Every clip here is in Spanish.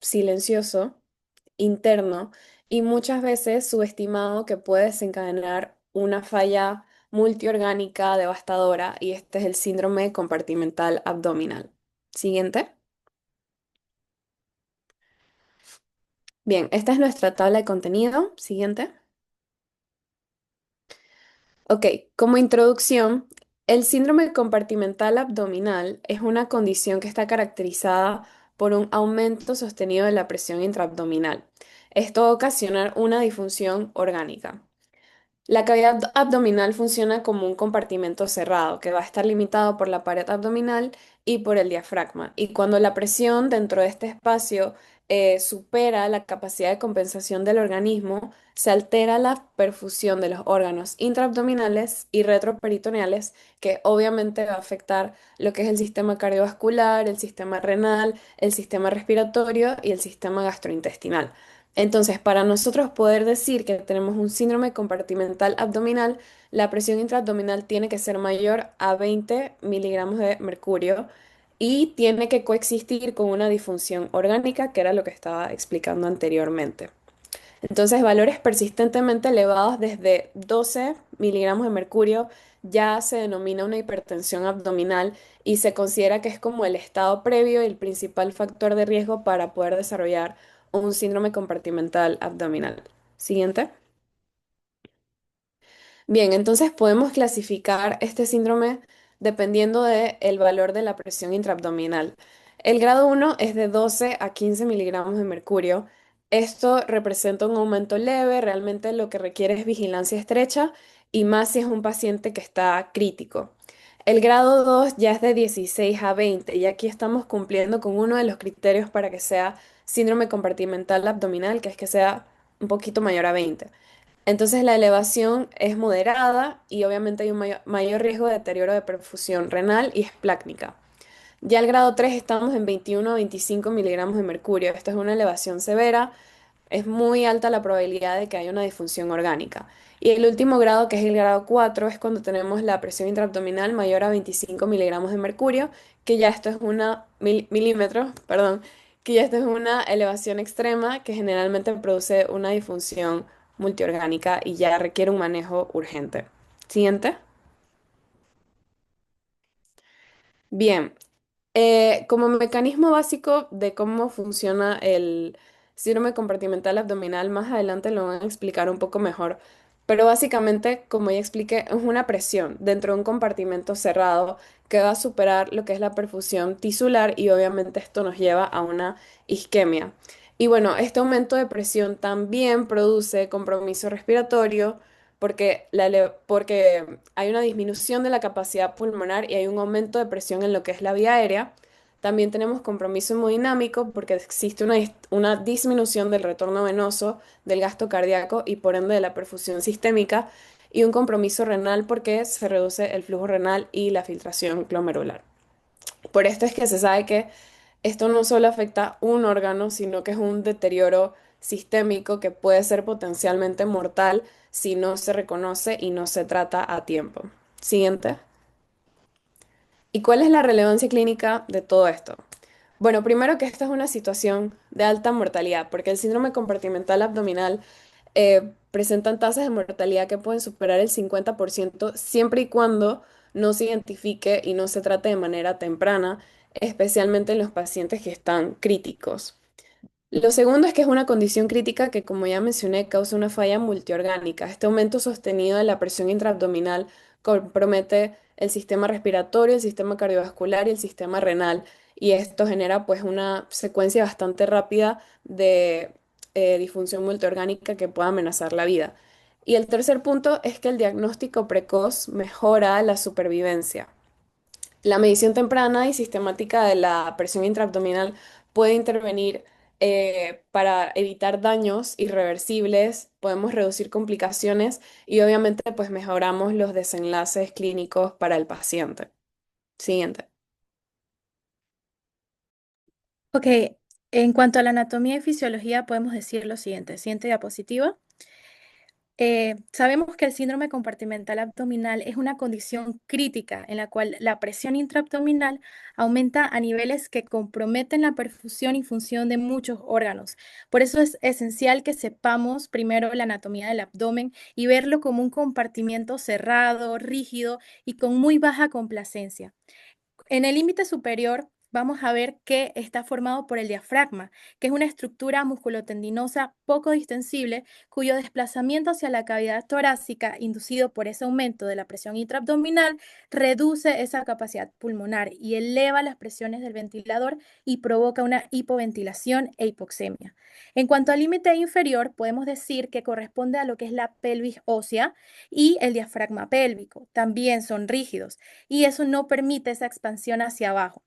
silencioso, interno y muchas veces subestimado que puede desencadenar una falla multiorgánica devastadora y este es el síndrome compartimental abdominal. Siguiente. Bien, esta es nuestra tabla de contenido. Siguiente. Ok, como introducción, el síndrome compartimental abdominal es una condición que está caracterizada por un aumento sostenido de la presión intraabdominal. Esto va a ocasionar una disfunción orgánica. La cavidad abdominal funciona como un compartimento cerrado que va a estar limitado por la pared abdominal y por el diafragma. Y cuando la presión dentro de este espacio supera la capacidad de compensación del organismo, se altera la perfusión de los órganos intraabdominales y retroperitoneales, que obviamente va a afectar lo que es el sistema cardiovascular, el sistema renal, el sistema respiratorio y el sistema gastrointestinal. Entonces, para nosotros poder decir que tenemos un síndrome compartimental abdominal, la presión intraabdominal tiene que ser mayor a 20 miligramos de mercurio y tiene que coexistir con una disfunción orgánica, que era lo que estaba explicando anteriormente. Entonces, valores persistentemente elevados desde 12 miligramos de mercurio ya se denomina una hipertensión abdominal y se considera que es como el estado previo y el principal factor de riesgo para poder desarrollar un síndrome compartimental abdominal. Siguiente. Bien, entonces podemos clasificar este síndrome dependiendo del valor de la presión intraabdominal. El grado uno es de 12 a 15 miligramos de mercurio. Esto representa un aumento leve, realmente lo que requiere es vigilancia estrecha y más si es un paciente que está crítico. El grado 2 ya es de 16 a 20 y aquí estamos cumpliendo con uno de los criterios para que sea síndrome compartimental abdominal, que es que sea un poquito mayor a 20. Entonces la elevación es moderada y obviamente hay un mayor riesgo de deterioro de perfusión renal y esplácnica. Ya el grado 3 estamos en 21 a 25 miligramos de mercurio. Esta es una elevación severa, es muy alta la probabilidad de que haya una disfunción orgánica. Y el último grado, que es el grado 4 es cuando tenemos la presión intraabdominal mayor a 25 miligramos de mercurio, que ya esto es una milímetros, perdón, que ya esto es una elevación extrema que generalmente produce una disfunción multiorgánica y ya requiere un manejo urgente. Siguiente. Bien, como mecanismo básico de cómo funciona el síndrome compartimental abdominal, más adelante lo van a explicar un poco mejor, pero básicamente, como ya expliqué, es una presión dentro de un compartimento cerrado que va a superar lo que es la perfusión tisular y obviamente esto nos lleva a una isquemia. Y bueno, este aumento de presión también produce compromiso respiratorio porque hay una disminución de la capacidad pulmonar y hay un aumento de presión en lo que es la vía aérea. También tenemos compromiso hemodinámico porque existe una disminución del retorno venoso, del gasto cardíaco y por ende de la perfusión sistémica y un compromiso renal porque se reduce el flujo renal y la filtración glomerular. Por esto es que se sabe que esto no solo afecta un órgano, sino que es un deterioro sistémico que puede ser potencialmente mortal si no se reconoce y no se trata a tiempo. Siguiente. ¿Y cuál es la relevancia clínica de todo esto? Bueno, primero que esta es una situación de alta mortalidad, porque el síndrome compartimental abdominal presentan tasas de mortalidad que pueden superar el 50% siempre y cuando no se identifique y no se trate de manera temprana, especialmente en los pacientes que están críticos. Lo segundo es que es una condición crítica que, como ya mencioné, causa una falla multiorgánica. Este aumento sostenido de la presión intraabdominal compromete el sistema respiratorio, el sistema cardiovascular y el sistema renal. Y esto genera pues una secuencia bastante rápida de disfunción multiorgánica que puede amenazar la vida. Y el tercer punto es que el diagnóstico precoz mejora la supervivencia. La medición temprana y sistemática de la presión intraabdominal puede intervenir para evitar daños irreversibles, podemos reducir complicaciones y obviamente pues mejoramos los desenlaces clínicos para el paciente. Siguiente. Ok, en cuanto a la anatomía y fisiología, podemos decir lo siguiente. Siguiente diapositiva. Sabemos que el síndrome compartimental abdominal es una condición crítica en la cual la presión intraabdominal aumenta a niveles que comprometen la perfusión y función de muchos órganos. Por eso es esencial que sepamos primero la anatomía del abdomen y verlo como un compartimiento cerrado, rígido y con muy baja complacencia. En el límite superior vamos a ver que está formado por el diafragma, que es una estructura musculotendinosa poco distensible, cuyo desplazamiento hacia la cavidad torácica, inducido por ese aumento de la presión intraabdominal, reduce esa capacidad pulmonar y eleva las presiones del ventilador y provoca una hipoventilación e hipoxemia. En cuanto al límite inferior, podemos decir que corresponde a lo que es la pelvis ósea y el diafragma pélvico. También son rígidos y eso no permite esa expansión hacia abajo.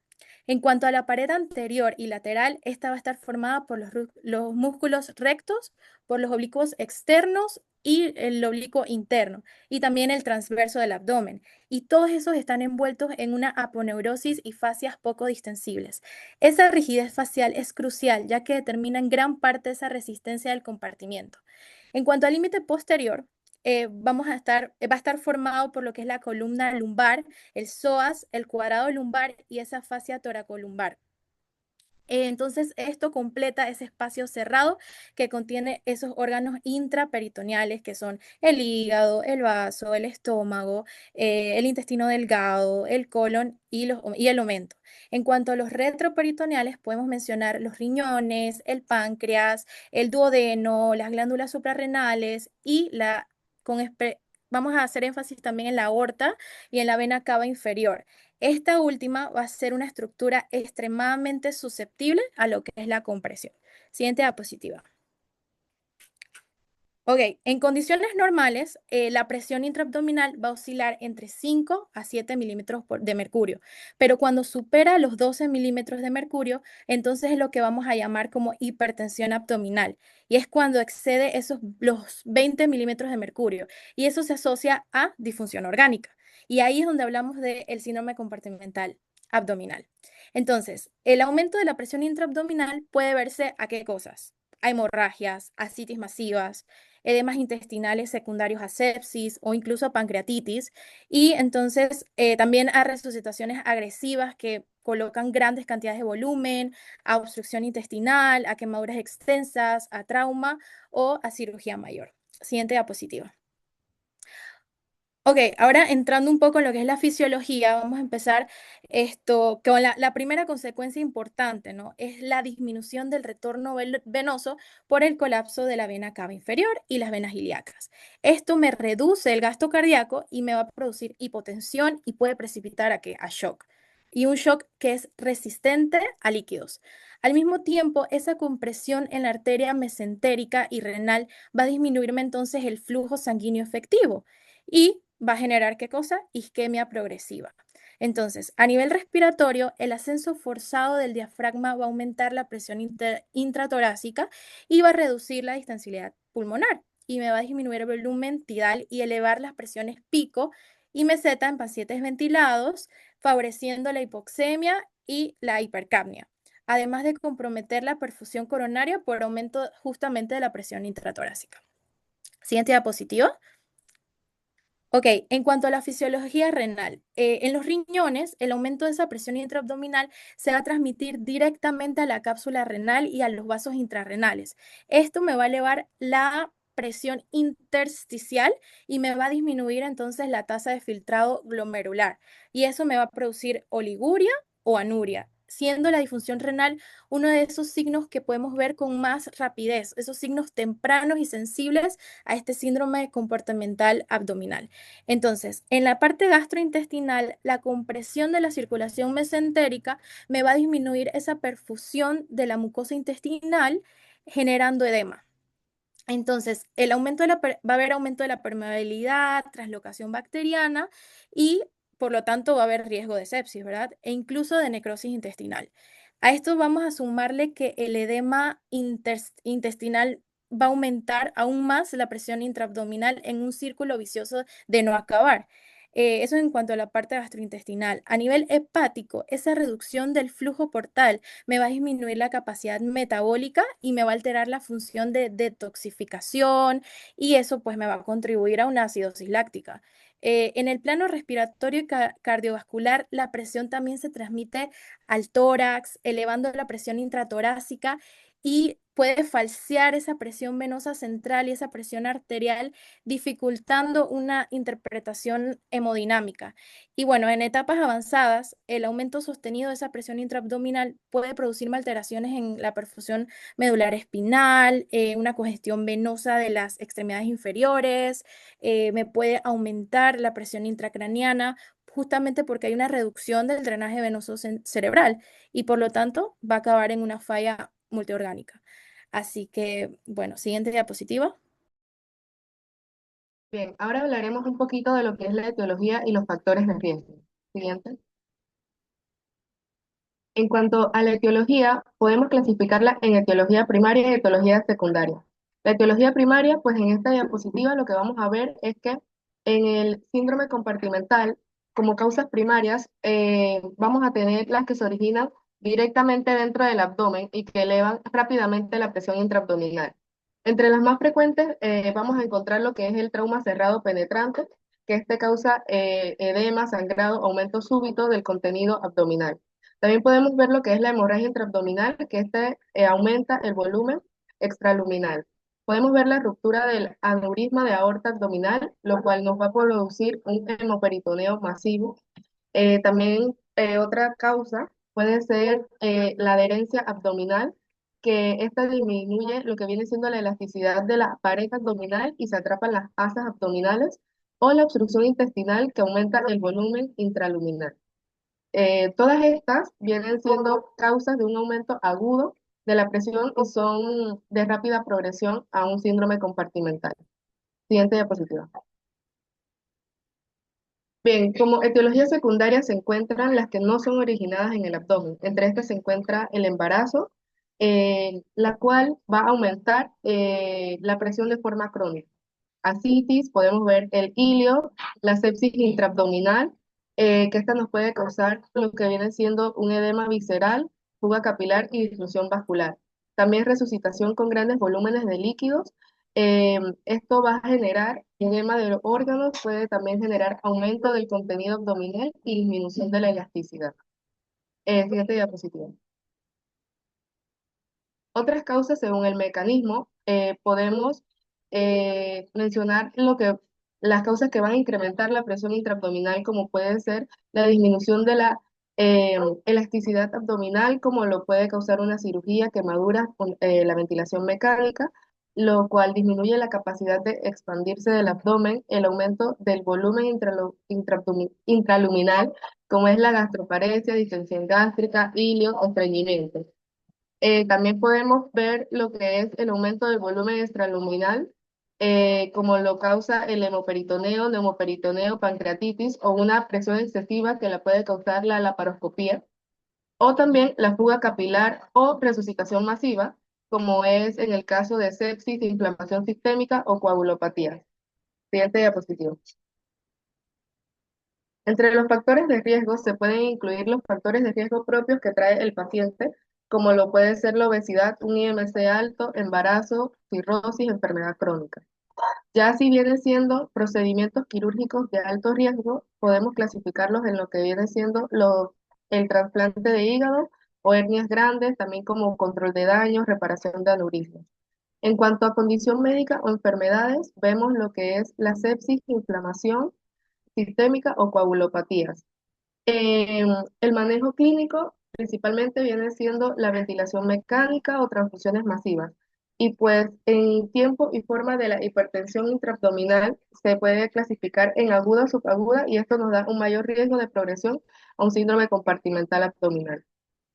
En cuanto a la pared anterior y lateral, esta va a estar formada por los músculos rectos, por los oblicuos externos y el oblicuo interno, y también el transverso del abdomen. Y todos esos están envueltos en una aponeurosis y fascias poco distensibles. Esa rigidez facial es crucial, ya que determina en gran parte esa resistencia del compartimiento. En cuanto al límite posterior, va a estar formado por lo que es la columna lumbar, el psoas, el cuadrado lumbar y esa fascia toracolumbar. Entonces, esto completa ese espacio cerrado que contiene esos órganos intraperitoneales que son el hígado, el vaso, el estómago, el intestino delgado, el colon y el omento. En cuanto a los retroperitoneales, podemos mencionar los riñones, el páncreas, el duodeno, las glándulas suprarrenales y con espe- vamos a hacer énfasis también en la aorta y en la vena cava inferior. Esta última va a ser una estructura extremadamente susceptible a lo que es la compresión. Siguiente diapositiva. Ok, en condiciones normales, la presión intraabdominal va a oscilar entre 5 a 7 milímetros de mercurio, pero cuando supera los 12 milímetros de mercurio, entonces es lo que vamos a llamar como hipertensión abdominal, y es cuando excede los 20 milímetros de mercurio, y eso se asocia a disfunción orgánica, y ahí es donde hablamos del síndrome compartimental abdominal. Entonces, el aumento de la presión intraabdominal puede verse a qué cosas: a hemorragias, ascitis masivas, edemas intestinales secundarios a sepsis o incluso a pancreatitis. Y entonces también a resucitaciones agresivas que colocan grandes cantidades de volumen, a obstrucción intestinal, a quemaduras extensas, a trauma o a cirugía mayor. Siguiente diapositiva. Ok, ahora entrando un poco en lo que es la fisiología, vamos a empezar esto con la primera consecuencia importante, ¿no? Es la disminución del retorno venoso por el colapso de la vena cava inferior y las venas ilíacas. Esto me reduce el gasto cardíaco y me va a producir hipotensión y puede precipitar a shock. Y un shock que es resistente a líquidos. Al mismo tiempo, esa compresión en la arteria mesentérica y renal va a disminuirme entonces el flujo sanguíneo efectivo y va a generar ¿qué cosa? Isquemia progresiva. Entonces, a nivel respiratorio, el ascenso forzado del diafragma va a aumentar la presión intratorácica y va a reducir la distensibilidad pulmonar y me va a disminuir el volumen tidal y elevar las presiones pico y meseta en pacientes ventilados, favoreciendo la hipoxemia y la hipercapnia, además de comprometer la perfusión coronaria por aumento justamente de la presión intratorácica. Siguiente diapositiva. Ok, en cuanto a la fisiología renal, en los riñones, el aumento de esa presión intraabdominal se va a transmitir directamente a la cápsula renal y a los vasos intrarrenales. Esto me va a elevar la presión intersticial y me va a disminuir entonces la tasa de filtrado glomerular. Y eso me va a producir oliguria o anuria, siendo la disfunción renal uno de esos signos que podemos ver con más rapidez, esos signos tempranos y sensibles a este síndrome comportamental abdominal. Entonces, en la parte gastrointestinal, la compresión de la circulación mesentérica me va a disminuir esa perfusión de la mucosa intestinal, generando edema. Entonces, va a haber aumento de la permeabilidad, translocación bacteriana y, por lo tanto, va a haber riesgo de sepsis, ¿verdad? E incluso de necrosis intestinal. A esto vamos a sumarle que el edema intestinal va a aumentar aún más la presión intraabdominal en un círculo vicioso de no acabar. Eso en cuanto a la parte gastrointestinal. A nivel hepático, esa reducción del flujo portal me va a disminuir la capacidad metabólica y me va a alterar la función de detoxificación y eso pues me va a contribuir a una acidosis láctica. En el plano respiratorio y cardiovascular, la presión también se transmite al tórax, elevando la presión intratorácica y puede falsear esa presión venosa central y esa presión arterial, dificultando una interpretación hemodinámica. Y bueno, en etapas avanzadas, el aumento sostenido de esa presión intraabdominal puede producir alteraciones en la perfusión medular espinal, una congestión venosa de las extremidades inferiores, me puede aumentar la presión intracraniana, justamente porque hay una reducción del drenaje venoso cerebral y por lo tanto va a acabar en una falla multiorgánica. Así que, bueno, siguiente diapositiva. Bien, ahora hablaremos un poquito de lo que es la etiología y los factores de riesgo. Siguiente. En cuanto a la etiología, podemos clasificarla en etiología primaria y etiología secundaria. La etiología primaria, pues en esta diapositiva lo que vamos a ver es que en el síndrome compartimental, como causas primarias, vamos a tener las que se originan directamente dentro del abdomen y que elevan rápidamente la presión intraabdominal. Entre las más frecuentes vamos a encontrar lo que es el trauma cerrado penetrante, que este causa edema, sangrado, aumento súbito del contenido abdominal. También podemos ver lo que es la hemorragia intraabdominal, que aumenta el volumen extraluminal. Podemos ver la ruptura del aneurisma de aorta abdominal, lo cual nos va a producir un hemoperitoneo masivo. También otra causa puede ser la adherencia abdominal, que esta disminuye lo que viene siendo la elasticidad de la pared abdominal y se atrapan las asas abdominales, o la obstrucción intestinal, que aumenta el volumen intraluminal. Todas estas vienen siendo causas de un aumento agudo de la presión y son de rápida progresión a un síndrome compartimental. Siguiente diapositiva. Bien, como etiología secundaria se encuentran las que no son originadas en el abdomen. Entre estas se encuentra el embarazo, la cual va a aumentar la presión de forma crónica. Ascitis, podemos ver el ilio, la sepsis intraabdominal, que esta nos puede causar lo que viene siendo un edema visceral, fuga capilar y disfunción vascular. También resucitación con grandes volúmenes de líquidos. Esto va a generar edema de los órganos, puede también generar aumento del contenido abdominal y disminución de la elasticidad. Siguiente diapositiva. Otras causas, según el mecanismo, podemos mencionar las causas que van a incrementar la presión intraabdominal, como puede ser la disminución de la eh, elasticidad abdominal, como lo puede causar una cirugía, quemaduras con la ventilación mecánica, lo cual disminuye la capacidad de expandirse del abdomen, el aumento del volumen intraluminal, como es la gastroparesia, distensión gástrica, ilio, estreñimiento. También podemos ver lo que es el aumento del volumen extraluminal, como lo causa el hemoperitoneo, neumoperitoneo, pancreatitis o una presión excesiva que la puede causar la laparoscopía, o también la fuga capilar o resucitación masiva, como es en el caso de sepsis, inflamación sistémica o coagulopatía. Siguiente diapositiva. Entre los factores de riesgo se pueden incluir los factores de riesgo propios que trae el paciente, como lo puede ser la obesidad, un IMC alto, embarazo, cirrosis, enfermedad crónica. Ya si vienen siendo procedimientos quirúrgicos de alto riesgo, podemos clasificarlos en lo que viene siendo el trasplante de hígado o hernias grandes, también como control de daños, reparación de aneurismas. En cuanto a condición médica o enfermedades, vemos lo que es la sepsis, inflamación sistémica o coagulopatías. Eh, el manejo clínico principalmente viene siendo la ventilación mecánica o transfusiones masivas. Y pues en tiempo y forma de la hipertensión intraabdominal se puede clasificar en aguda o subaguda, y esto nos da un mayor riesgo de progresión a un síndrome compartimental abdominal.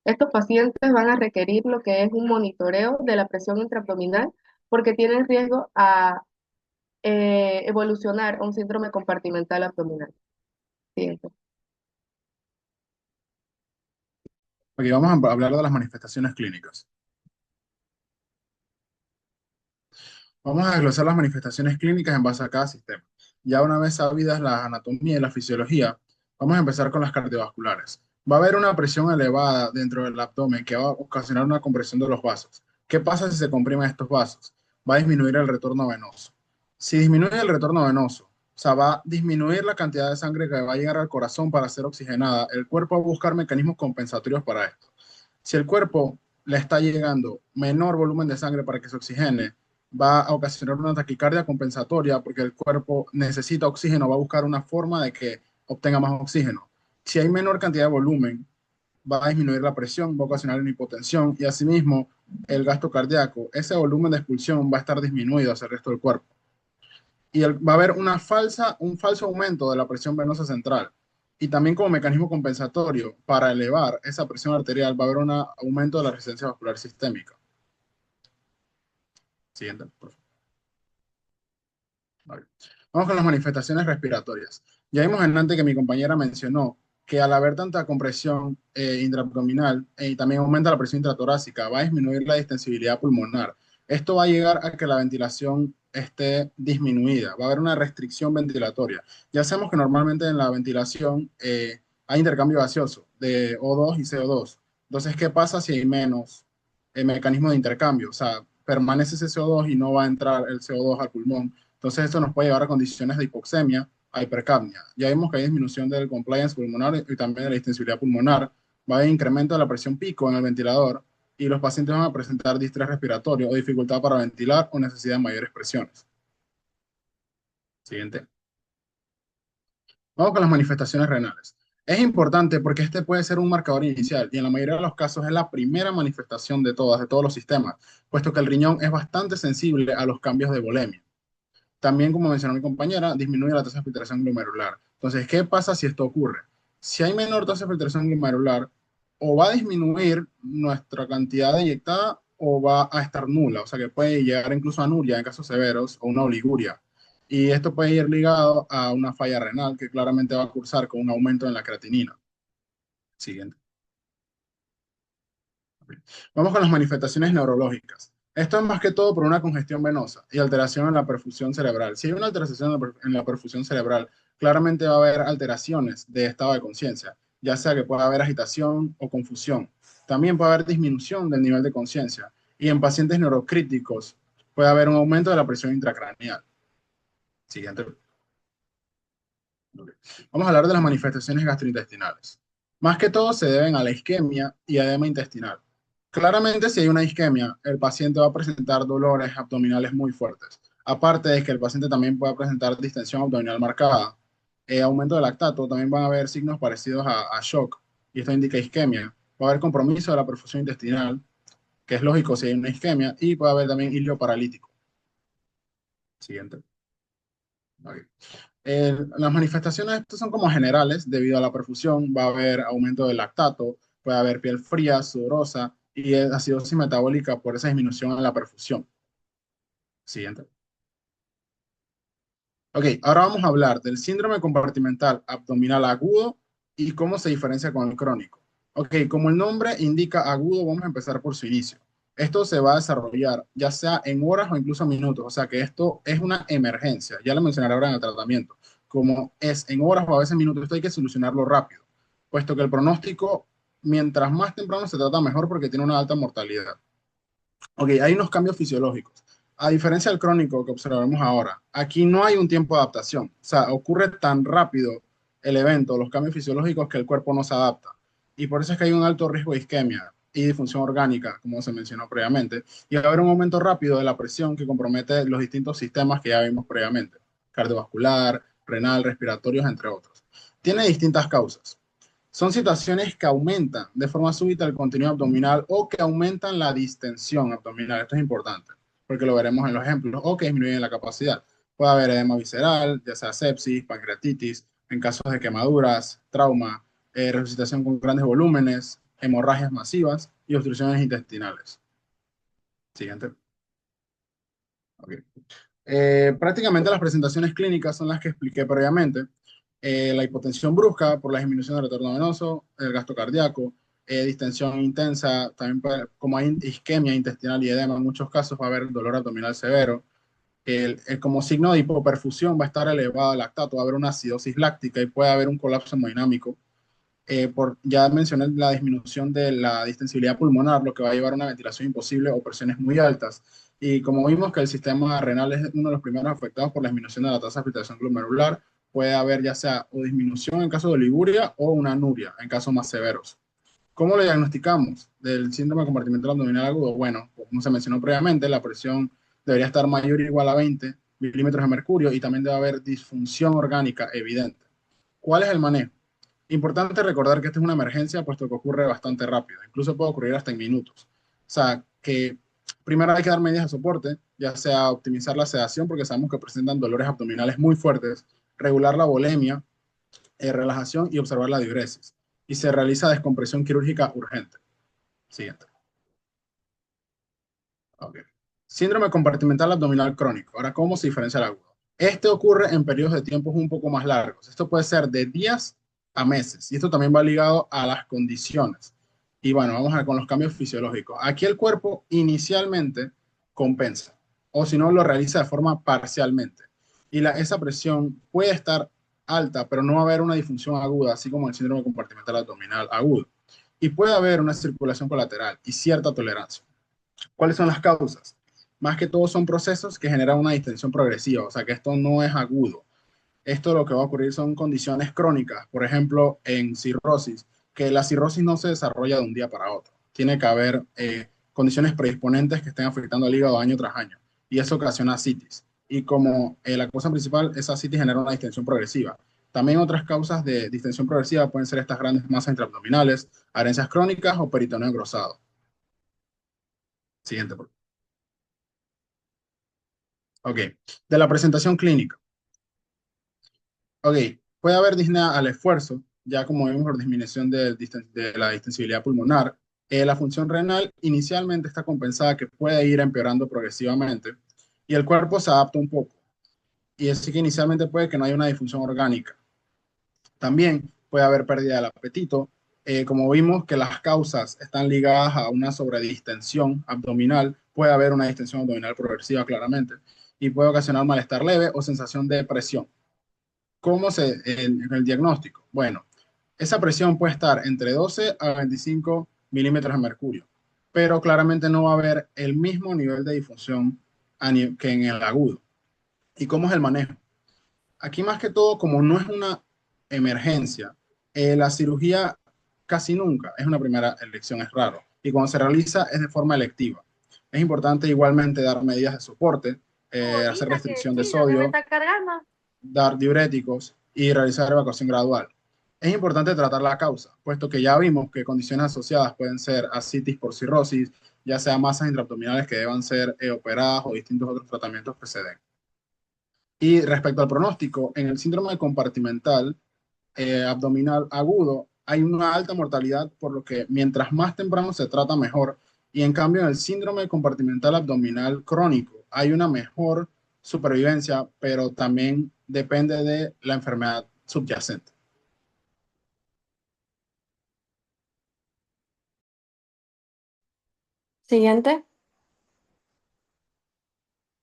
Estos pacientes van a requerir lo que es un monitoreo de la presión intraabdominal porque tienen riesgo a evolucionar a un síndrome compartimental abdominal. Siguiente. Aquí vamos a hablar de las manifestaciones clínicas. Vamos a desglosar las manifestaciones clínicas en base a cada sistema. Ya una vez sabidas la anatomía y la fisiología, vamos a empezar con las cardiovasculares. Va a haber una presión elevada dentro del abdomen que va a ocasionar una compresión de los vasos. ¿Qué pasa si se comprimen estos vasos? Va a disminuir el retorno venoso. Si disminuye el retorno venoso, o sea, va a disminuir la cantidad de sangre que va a llegar al corazón para ser oxigenada, el cuerpo va a buscar mecanismos compensatorios para esto. Si el cuerpo le está llegando menor volumen de sangre para que se oxigene, va a ocasionar una taquicardia compensatoria porque el cuerpo necesita oxígeno, va a buscar una forma de que obtenga más oxígeno. Si hay menor cantidad de volumen, va a disminuir la presión, va a ocasionar una hipotensión y asimismo el gasto cardíaco, ese volumen de expulsión va a estar disminuido hacia el resto del cuerpo. Y va a haber un falso aumento de la presión venosa central. Y también como mecanismo compensatorio para elevar esa presión arterial va a haber un aumento de la resistencia vascular sistémica. Siguiente, por favor. Vale. Vamos con las manifestaciones respiratorias. Ya vimos antes que mi compañera mencionó que al haber tanta compresión intraabdominal y también aumenta la presión intratorácica, va a disminuir la distensibilidad pulmonar. Esto va a llegar a que la ventilación esté disminuida, va a haber una restricción ventilatoria. Ya sabemos que normalmente en la ventilación hay intercambio gaseoso de O2 y CO2. Entonces, ¿qué pasa si hay menos mecanismo de intercambio? O sea, permanece ese CO2 y no va a entrar el CO2 al pulmón. Entonces, esto nos puede llevar a condiciones de hipoxemia, a hipercapnia. Ya vimos que hay disminución del compliance pulmonar y también de la distensibilidad pulmonar. Va a haber incremento de la presión pico en el ventilador y los pacientes van a presentar distrés respiratorio o dificultad para ventilar o necesidad de mayores presiones. Siguiente. Vamos con las manifestaciones renales. Es importante porque este puede ser un marcador inicial y en la mayoría de los casos es la primera manifestación de todas, de todos los sistemas, puesto que el riñón es bastante sensible a los cambios de volemia. También, como mencionó mi compañera, disminuye la tasa de filtración glomerular. Entonces, ¿qué pasa si esto ocurre? Si hay menor tasa de filtración glomerular, o va a disminuir nuestra cantidad de inyectada o va a estar nula, o sea que puede llegar incluso a anuria en casos severos o una oliguria. Y esto puede ir ligado a una falla renal que claramente va a cursar con un aumento en la creatinina. Siguiente. Vamos con las manifestaciones neurológicas. Esto es más que todo por una congestión venosa y alteración en la perfusión cerebral. Si hay una alteración en la perfusión cerebral, claramente va a haber alteraciones de estado de conciencia, ya sea que pueda haber agitación o confusión. También puede haber disminución del nivel de conciencia y en pacientes neurocríticos puede haber un aumento de la presión intracraneal. Siguiente. Vamos a hablar de las manifestaciones gastrointestinales. Más que todo se deben a la isquemia y edema intestinal. Claramente, si hay una isquemia, el paciente va a presentar dolores abdominales muy fuertes. Aparte de que el paciente también puede presentar distensión abdominal marcada, aumento de lactato, también van a haber signos parecidos a shock, y esto indica isquemia. Va a haber compromiso de la perfusión intestinal, que es lógico si hay una isquemia, y puede haber también hilio paralítico. Siguiente. Okay. Las manifestaciones estas son como generales, debido a la perfusión, va a haber aumento del lactato, puede haber piel fría, sudorosa y acidosis metabólica por esa disminución en la perfusión. Siguiente. Ok, ahora vamos a hablar del síndrome compartimental abdominal agudo y cómo se diferencia con el crónico. Ok, como el nombre indica agudo, vamos a empezar por su inicio. Esto se va a desarrollar ya sea en horas o incluso minutos, o sea que esto es una emergencia. Ya lo mencionaré ahora en el tratamiento. Como es en horas o a veces minutos, esto hay que solucionarlo rápido, puesto que el pronóstico, mientras más temprano se trata, mejor porque tiene una alta mortalidad. Ok, hay unos cambios fisiológicos. A diferencia del crónico que observamos ahora, aquí no hay un tiempo de adaptación. O sea, ocurre tan rápido el evento, los cambios fisiológicos, que el cuerpo no se adapta. Y por eso es que hay un alto riesgo de isquemia y disfunción orgánica, como se mencionó previamente. Y va a haber un aumento rápido de la presión que compromete los distintos sistemas que ya vimos previamente: cardiovascular, renal, respiratorios, entre otros. Tiene distintas causas. Son situaciones que aumentan de forma súbita el contenido abdominal o que aumentan la distensión abdominal. Esto es importante, porque lo veremos en los ejemplos, o que disminuyen la capacidad. Puede haber edema visceral, ya sea sepsis, pancreatitis, en casos de quemaduras, trauma, resucitación con grandes volúmenes, hemorragias masivas y obstrucciones intestinales. Siguiente. Okay. Prácticamente las presentaciones clínicas son las que expliqué previamente. La hipotensión brusca por la disminución del retorno venoso, el gasto cardíaco, distensión intensa, también como hay isquemia intestinal y edema, en muchos casos va a haber dolor abdominal severo, como signo de hipoperfusión va a estar elevado el lactato, va a haber una acidosis láctica y puede haber un colapso hemodinámico. Ya mencioné la disminución de la distensibilidad pulmonar, lo que va a llevar a una ventilación imposible o presiones muy altas. Y como vimos que el sistema renal es uno de los primeros afectados por la disminución de la tasa de filtración glomerular, puede haber ya sea o disminución en caso de oliguria o una anuria en casos más severos. ¿Cómo lo diagnosticamos del síndrome compartimental abdominal agudo? Bueno, como se mencionó previamente, la presión debería estar mayor o igual a 20 milímetros de mercurio y también debe haber disfunción orgánica evidente. ¿Cuál es el manejo? Importante recordar que esta es una emergencia, puesto que ocurre bastante rápido, incluso puede ocurrir hasta en minutos. O sea, que primero hay que dar medidas de soporte, ya sea optimizar la sedación, porque sabemos que presentan dolores abdominales muy fuertes, regular la volemia, relajación y observar la diuresis. Y se realiza descompresión quirúrgica urgente. Siguiente. Okay. Síndrome compartimental abdominal crónico. Ahora, ¿cómo se diferencia el agudo? Este ocurre en periodos de tiempos un poco más largos. Esto puede ser de días a meses. Y esto también va ligado a las condiciones. Y bueno, vamos a ver con los cambios fisiológicos. Aquí el cuerpo inicialmente compensa, o si no, lo realiza de forma parcialmente. Y esa presión puede estar alta, pero no va a haber una disfunción aguda, así como el síndrome compartimental abdominal agudo. Y puede haber una circulación colateral y cierta tolerancia. ¿Cuáles son las causas? Más que todo son procesos que generan una distensión progresiva, o sea que esto no es agudo. Esto lo que va a ocurrir son condiciones crónicas, por ejemplo, en cirrosis, que la cirrosis no se desarrolla de un día para otro. Tiene que haber condiciones predisponentes que estén afectando al hígado año tras año, y eso ocasiona citis. Y como la causa principal, esa citis genera una distensión progresiva. También otras causas de distensión progresiva pueden ser estas grandes masas intraabdominales, adherencias crónicas o peritoneo engrosado. Siguiente, por favor. Ok, de la presentación clínica. Ok, puede haber disnea al esfuerzo, ya como vimos por disminución de la distensibilidad pulmonar. La función renal inicialmente está compensada, que puede ir empeorando progresivamente, y el cuerpo se adapta un poco. Y así que inicialmente puede que no haya una disfunción orgánica. También puede haber pérdida del apetito. Como vimos que las causas están ligadas a una sobredistensión abdominal, puede haber una distensión abdominal progresiva claramente, y puede ocasionar malestar leve o sensación de presión. ¿Cómo el diagnóstico? Bueno, esa presión puede estar entre 12 a 25 milímetros de mercurio, pero claramente no va a haber el mismo nivel de difusión que en el agudo. ¿Y cómo es el manejo? Aquí más que todo, como no es una emergencia, la cirugía casi nunca es una primera elección, es raro. Y cuando se realiza es de forma electiva. Es importante igualmente dar medidas de soporte, hacer restricción de sodio, dar diuréticos y realizar evacuación gradual. Es importante tratar la causa, puesto que ya vimos que condiciones asociadas pueden ser ascitis por cirrosis, ya sea masas intraabdominales que deban ser operadas o distintos otros tratamientos que se den. Y respecto al pronóstico, en el síndrome compartimental abdominal agudo hay una alta mortalidad, por lo que mientras más temprano se trata mejor. Y en cambio en el síndrome compartimental abdominal crónico hay una mejor supervivencia, pero también depende de la enfermedad subyacente. Siguiente.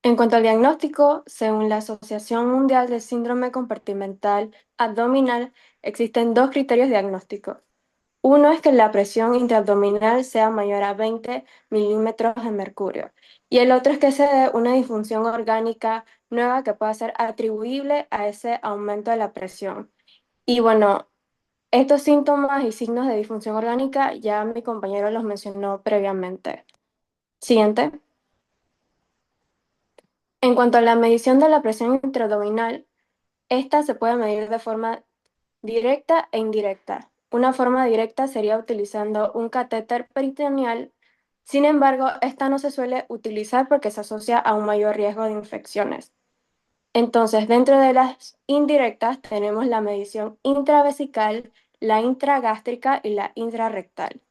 En cuanto al diagnóstico, según la Asociación Mundial de Síndrome Compartimental Abdominal, existen dos criterios diagnósticos. Uno es que la presión intraabdominal sea mayor a 20 milímetros de mercurio y el otro es que se dé una disfunción orgánica nueva que pueda ser atribuible a ese aumento de la presión. Y bueno, estos síntomas y signos de disfunción orgánica ya mi compañero los mencionó previamente. Siguiente. En cuanto a la medición de la presión intraabdominal, esta se puede medir de forma directa e indirecta. Una forma directa sería utilizando un catéter peritoneal. Sin embargo, esta no se suele utilizar porque se asocia a un mayor riesgo de infecciones. Entonces, dentro de las indirectas tenemos la medición intravesical, la intragástrica y la intrarrectal.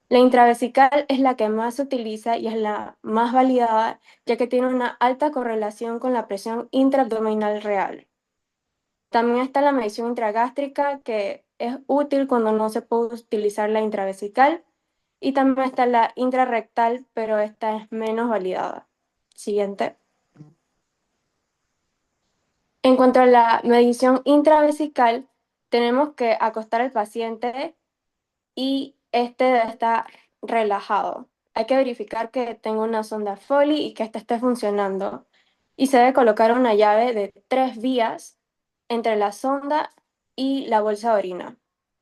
La intravesical es la que más se utiliza y es la más validada, ya que tiene una alta correlación con la presión intraabdominal real. También está la medición intragástrica, que es útil cuando no se puede utilizar la intravesical. Y también está la intrarrectal, pero esta es menos validada. Siguiente. En cuanto a la medición intravesical, tenemos que acostar al paciente y este debe estar relajado. Hay que verificar que tenga una sonda Foley y que ésta esté funcionando. Y se debe colocar una llave de 3 vías entre la sonda y la bolsa de orina.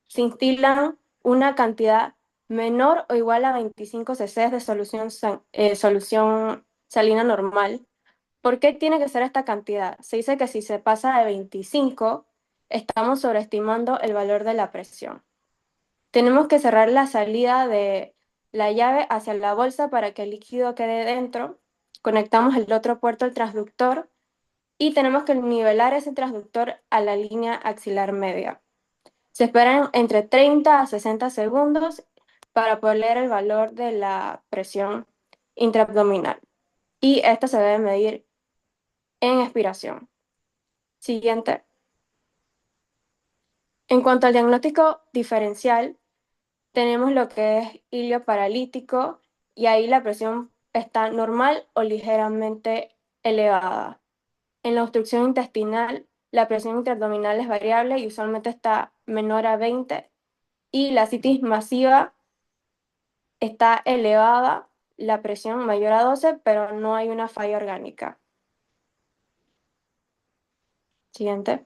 Se instilan una cantidad menor o igual a 25 cc de solución salina normal. ¿Por qué tiene que ser esta cantidad? Se dice que si se pasa de 25, estamos sobreestimando el valor de la presión. Tenemos que cerrar la salida de la llave hacia la bolsa para que el líquido quede dentro. Conectamos el otro puerto al transductor y tenemos que nivelar ese transductor a la línea axilar media. Se esperan entre 30 a 60 segundos para poder leer el valor de la presión intraabdominal. Y esta se debe medir en expiración. Siguiente. En cuanto al diagnóstico diferencial, tenemos lo que es hilio paralítico y ahí la presión está normal o ligeramente elevada. En la obstrucción intestinal, la presión intraabdominal es variable y usualmente está menor a 20. Y la citis masiva está elevada, la presión mayor a 12, pero no hay una falla orgánica. Siguiente.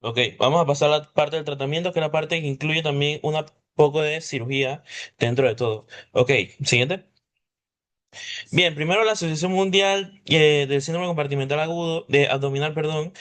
Ok, vamos a pasar a la parte del tratamiento, que es la parte que incluye también un poco de cirugía dentro de todo. Ok, siguiente. Bien, primero la Asociación Mundial del Síndrome Compartimental Agudo, de abdominal, perdón,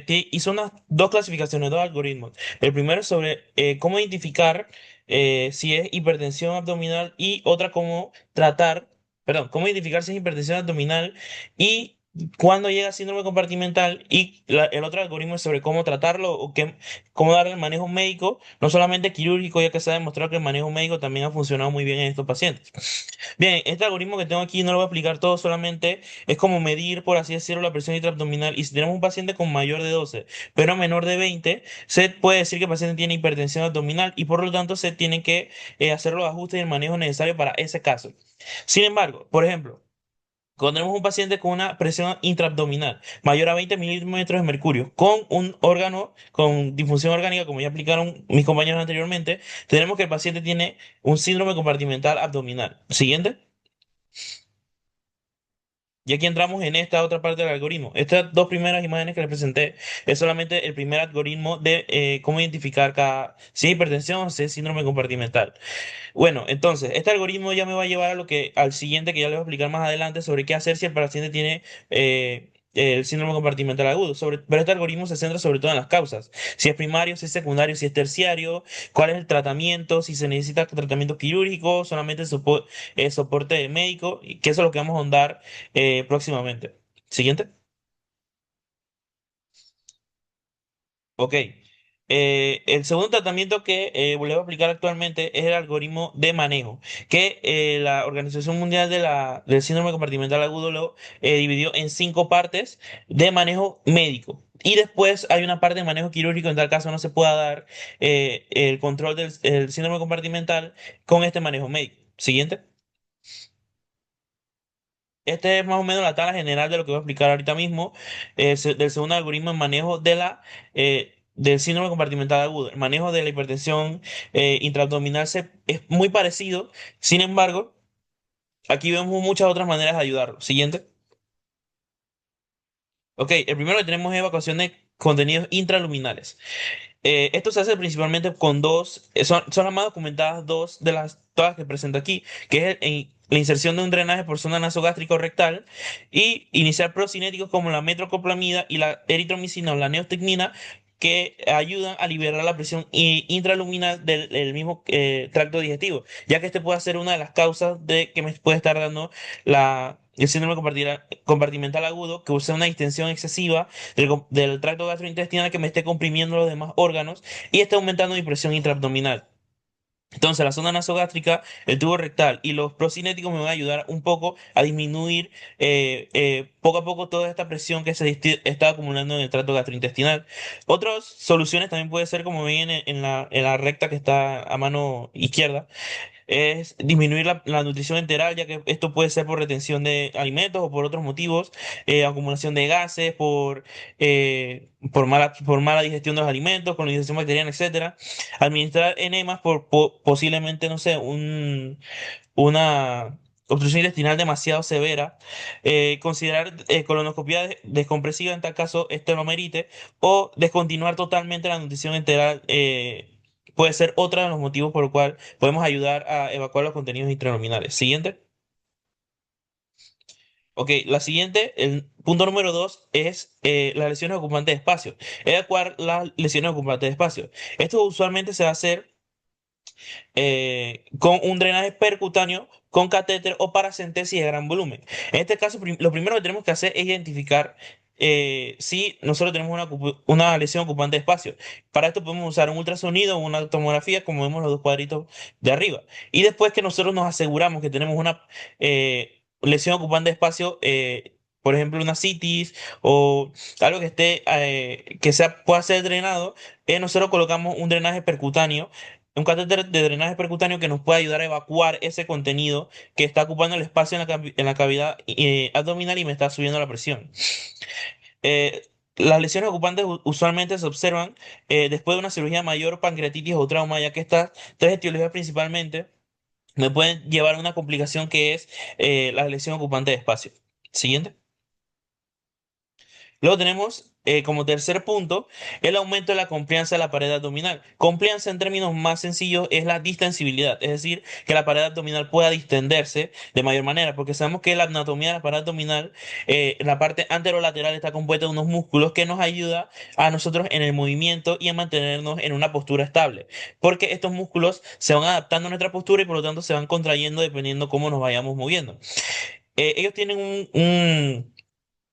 hizo unas dos clasificaciones, dos algoritmos. El primero es sobre cómo identificar si es hipertensión abdominal y otra cómo tratar, perdón, cómo identificar si es hipertensión abdominal y cuándo llega síndrome compartimental y el otro algoritmo es sobre cómo tratarlo o cómo darle el manejo médico, no solamente quirúrgico, ya que se ha demostrado que el manejo médico también ha funcionado muy bien en estos pacientes. Bien, este algoritmo que tengo aquí no lo voy a explicar todo, solamente es como medir, por así decirlo, la presión intraabdominal. Y si tenemos un paciente con mayor de 12, pero menor de 20, se puede decir que el paciente tiene hipertensión abdominal y por lo tanto se tienen que hacer los ajustes y el manejo necesario para ese caso. Sin embargo, por ejemplo, cuando tenemos un paciente con una presión intraabdominal mayor a 20 milímetros de mercurio, con un órgano con disfunción orgánica, como ya explicaron mis compañeros anteriormente, tenemos que el paciente tiene un síndrome compartimental abdominal. Siguiente. Y aquí entramos en esta otra parte del algoritmo. Estas dos primeras imágenes que les presenté es solamente el primer algoritmo de cómo identificar si es hipertensión o si es síndrome compartimental. Bueno, entonces, este algoritmo ya me va a llevar a al siguiente que ya les voy a explicar más adelante sobre qué hacer si el paciente tiene el síndrome compartimental agudo. Pero este algoritmo se centra sobre todo en las causas. Si es primario, si es secundario, si es terciario, cuál es el tratamiento, si se necesita tratamiento quirúrgico, solamente soporte médico, y que eso es lo que vamos a ahondar próximamente. Siguiente. Ok. El segundo tratamiento que voy a aplicar actualmente es el algoritmo de manejo, que la Organización Mundial del Síndrome Compartimental Agudo lo dividió en 5 partes de manejo médico. Y después hay una parte de manejo quirúrgico, en tal caso no se pueda dar el control del el síndrome compartimental con este manejo médico. Siguiente. Este es más o menos la tabla general de lo que voy a explicar ahorita mismo, del segundo algoritmo en manejo del síndrome compartimental agudo. El manejo de la hipertensión intraabdominal es muy parecido, sin embargo, aquí vemos muchas otras maneras de ayudarlo. Siguiente. Ok, el primero que tenemos es evacuación de contenidos intraluminales. Esto se hace principalmente con son las más documentadas dos de todas que presento aquí, que es la inserción de un drenaje por zona nasogástrica o rectal y iniciar procinéticos como la metoclopramida y la eritromicina o la neostigmina que ayudan a liberar la presión intraluminal del mismo tracto digestivo, ya que este puede ser una de las causas de que me puede estar dando el síndrome compartimental agudo, que use una distensión excesiva del tracto gastrointestinal que me esté comprimiendo los demás órganos y esté aumentando mi presión intraabdominal. Entonces, la zona nasogástrica, el tubo rectal y los procinéticos me van a ayudar un poco a disminuir poco a poco toda esta presión que está acumulando en el tracto gastrointestinal. Otras soluciones también puede ser, como ven en la recta que está a mano izquierda, es disminuir la nutrición enteral, ya que esto puede ser por retención de alimentos o por otros motivos, acumulación de gases, por mala digestión de los alimentos, colonización bacteriana, etcétera. Administrar enemas posiblemente, no sé, una obstrucción intestinal demasiado severa. Considerar colonoscopia descompresiva en tal caso este lo merite, o descontinuar totalmente la nutrición enteral. Puede ser otro de los motivos por el cual podemos ayudar a evacuar los contenidos intraluminales. Siguiente. Ok, la siguiente, el punto número 2 es las lesiones ocupantes de espacio. Evacuar las lesiones ocupantes de espacio. Esto usualmente se va a hacer con un drenaje percutáneo, con catéter o paracentesis de gran volumen. En este caso, lo primero que tenemos que hacer es identificar si nosotros tenemos una lesión ocupante de espacio. Para esto podemos usar un ultrasonido o una tomografía, como vemos los dos cuadritos de arriba. Y después que nosotros nos aseguramos que tenemos una lesión ocupante de espacio, por ejemplo, una citis o algo que pueda ser drenado, nosotros colocamos un drenaje percutáneo, un catéter de drenaje percutáneo que nos puede ayudar a evacuar ese contenido que está ocupando el espacio en la cavidad abdominal y me está subiendo la presión. Las lesiones ocupantes usualmente se observan después de una cirugía mayor, pancreatitis o trauma, ya que estas tres etiologías principalmente me pueden llevar a una complicación que es la lesión ocupante de espacio. Siguiente. Luego tenemos como tercer punto el aumento de la complianza de la pared abdominal. Complianza en términos más sencillos es la distensibilidad, es decir, que la pared abdominal pueda distenderse de mayor manera, porque sabemos que la anatomía de la pared abdominal, en la parte anterolateral está compuesta de unos músculos que nos ayuda a nosotros en el movimiento y a mantenernos en una postura estable, porque estos músculos se van adaptando a nuestra postura y por lo tanto se van contrayendo dependiendo cómo nos vayamos moviendo. Ellos tienen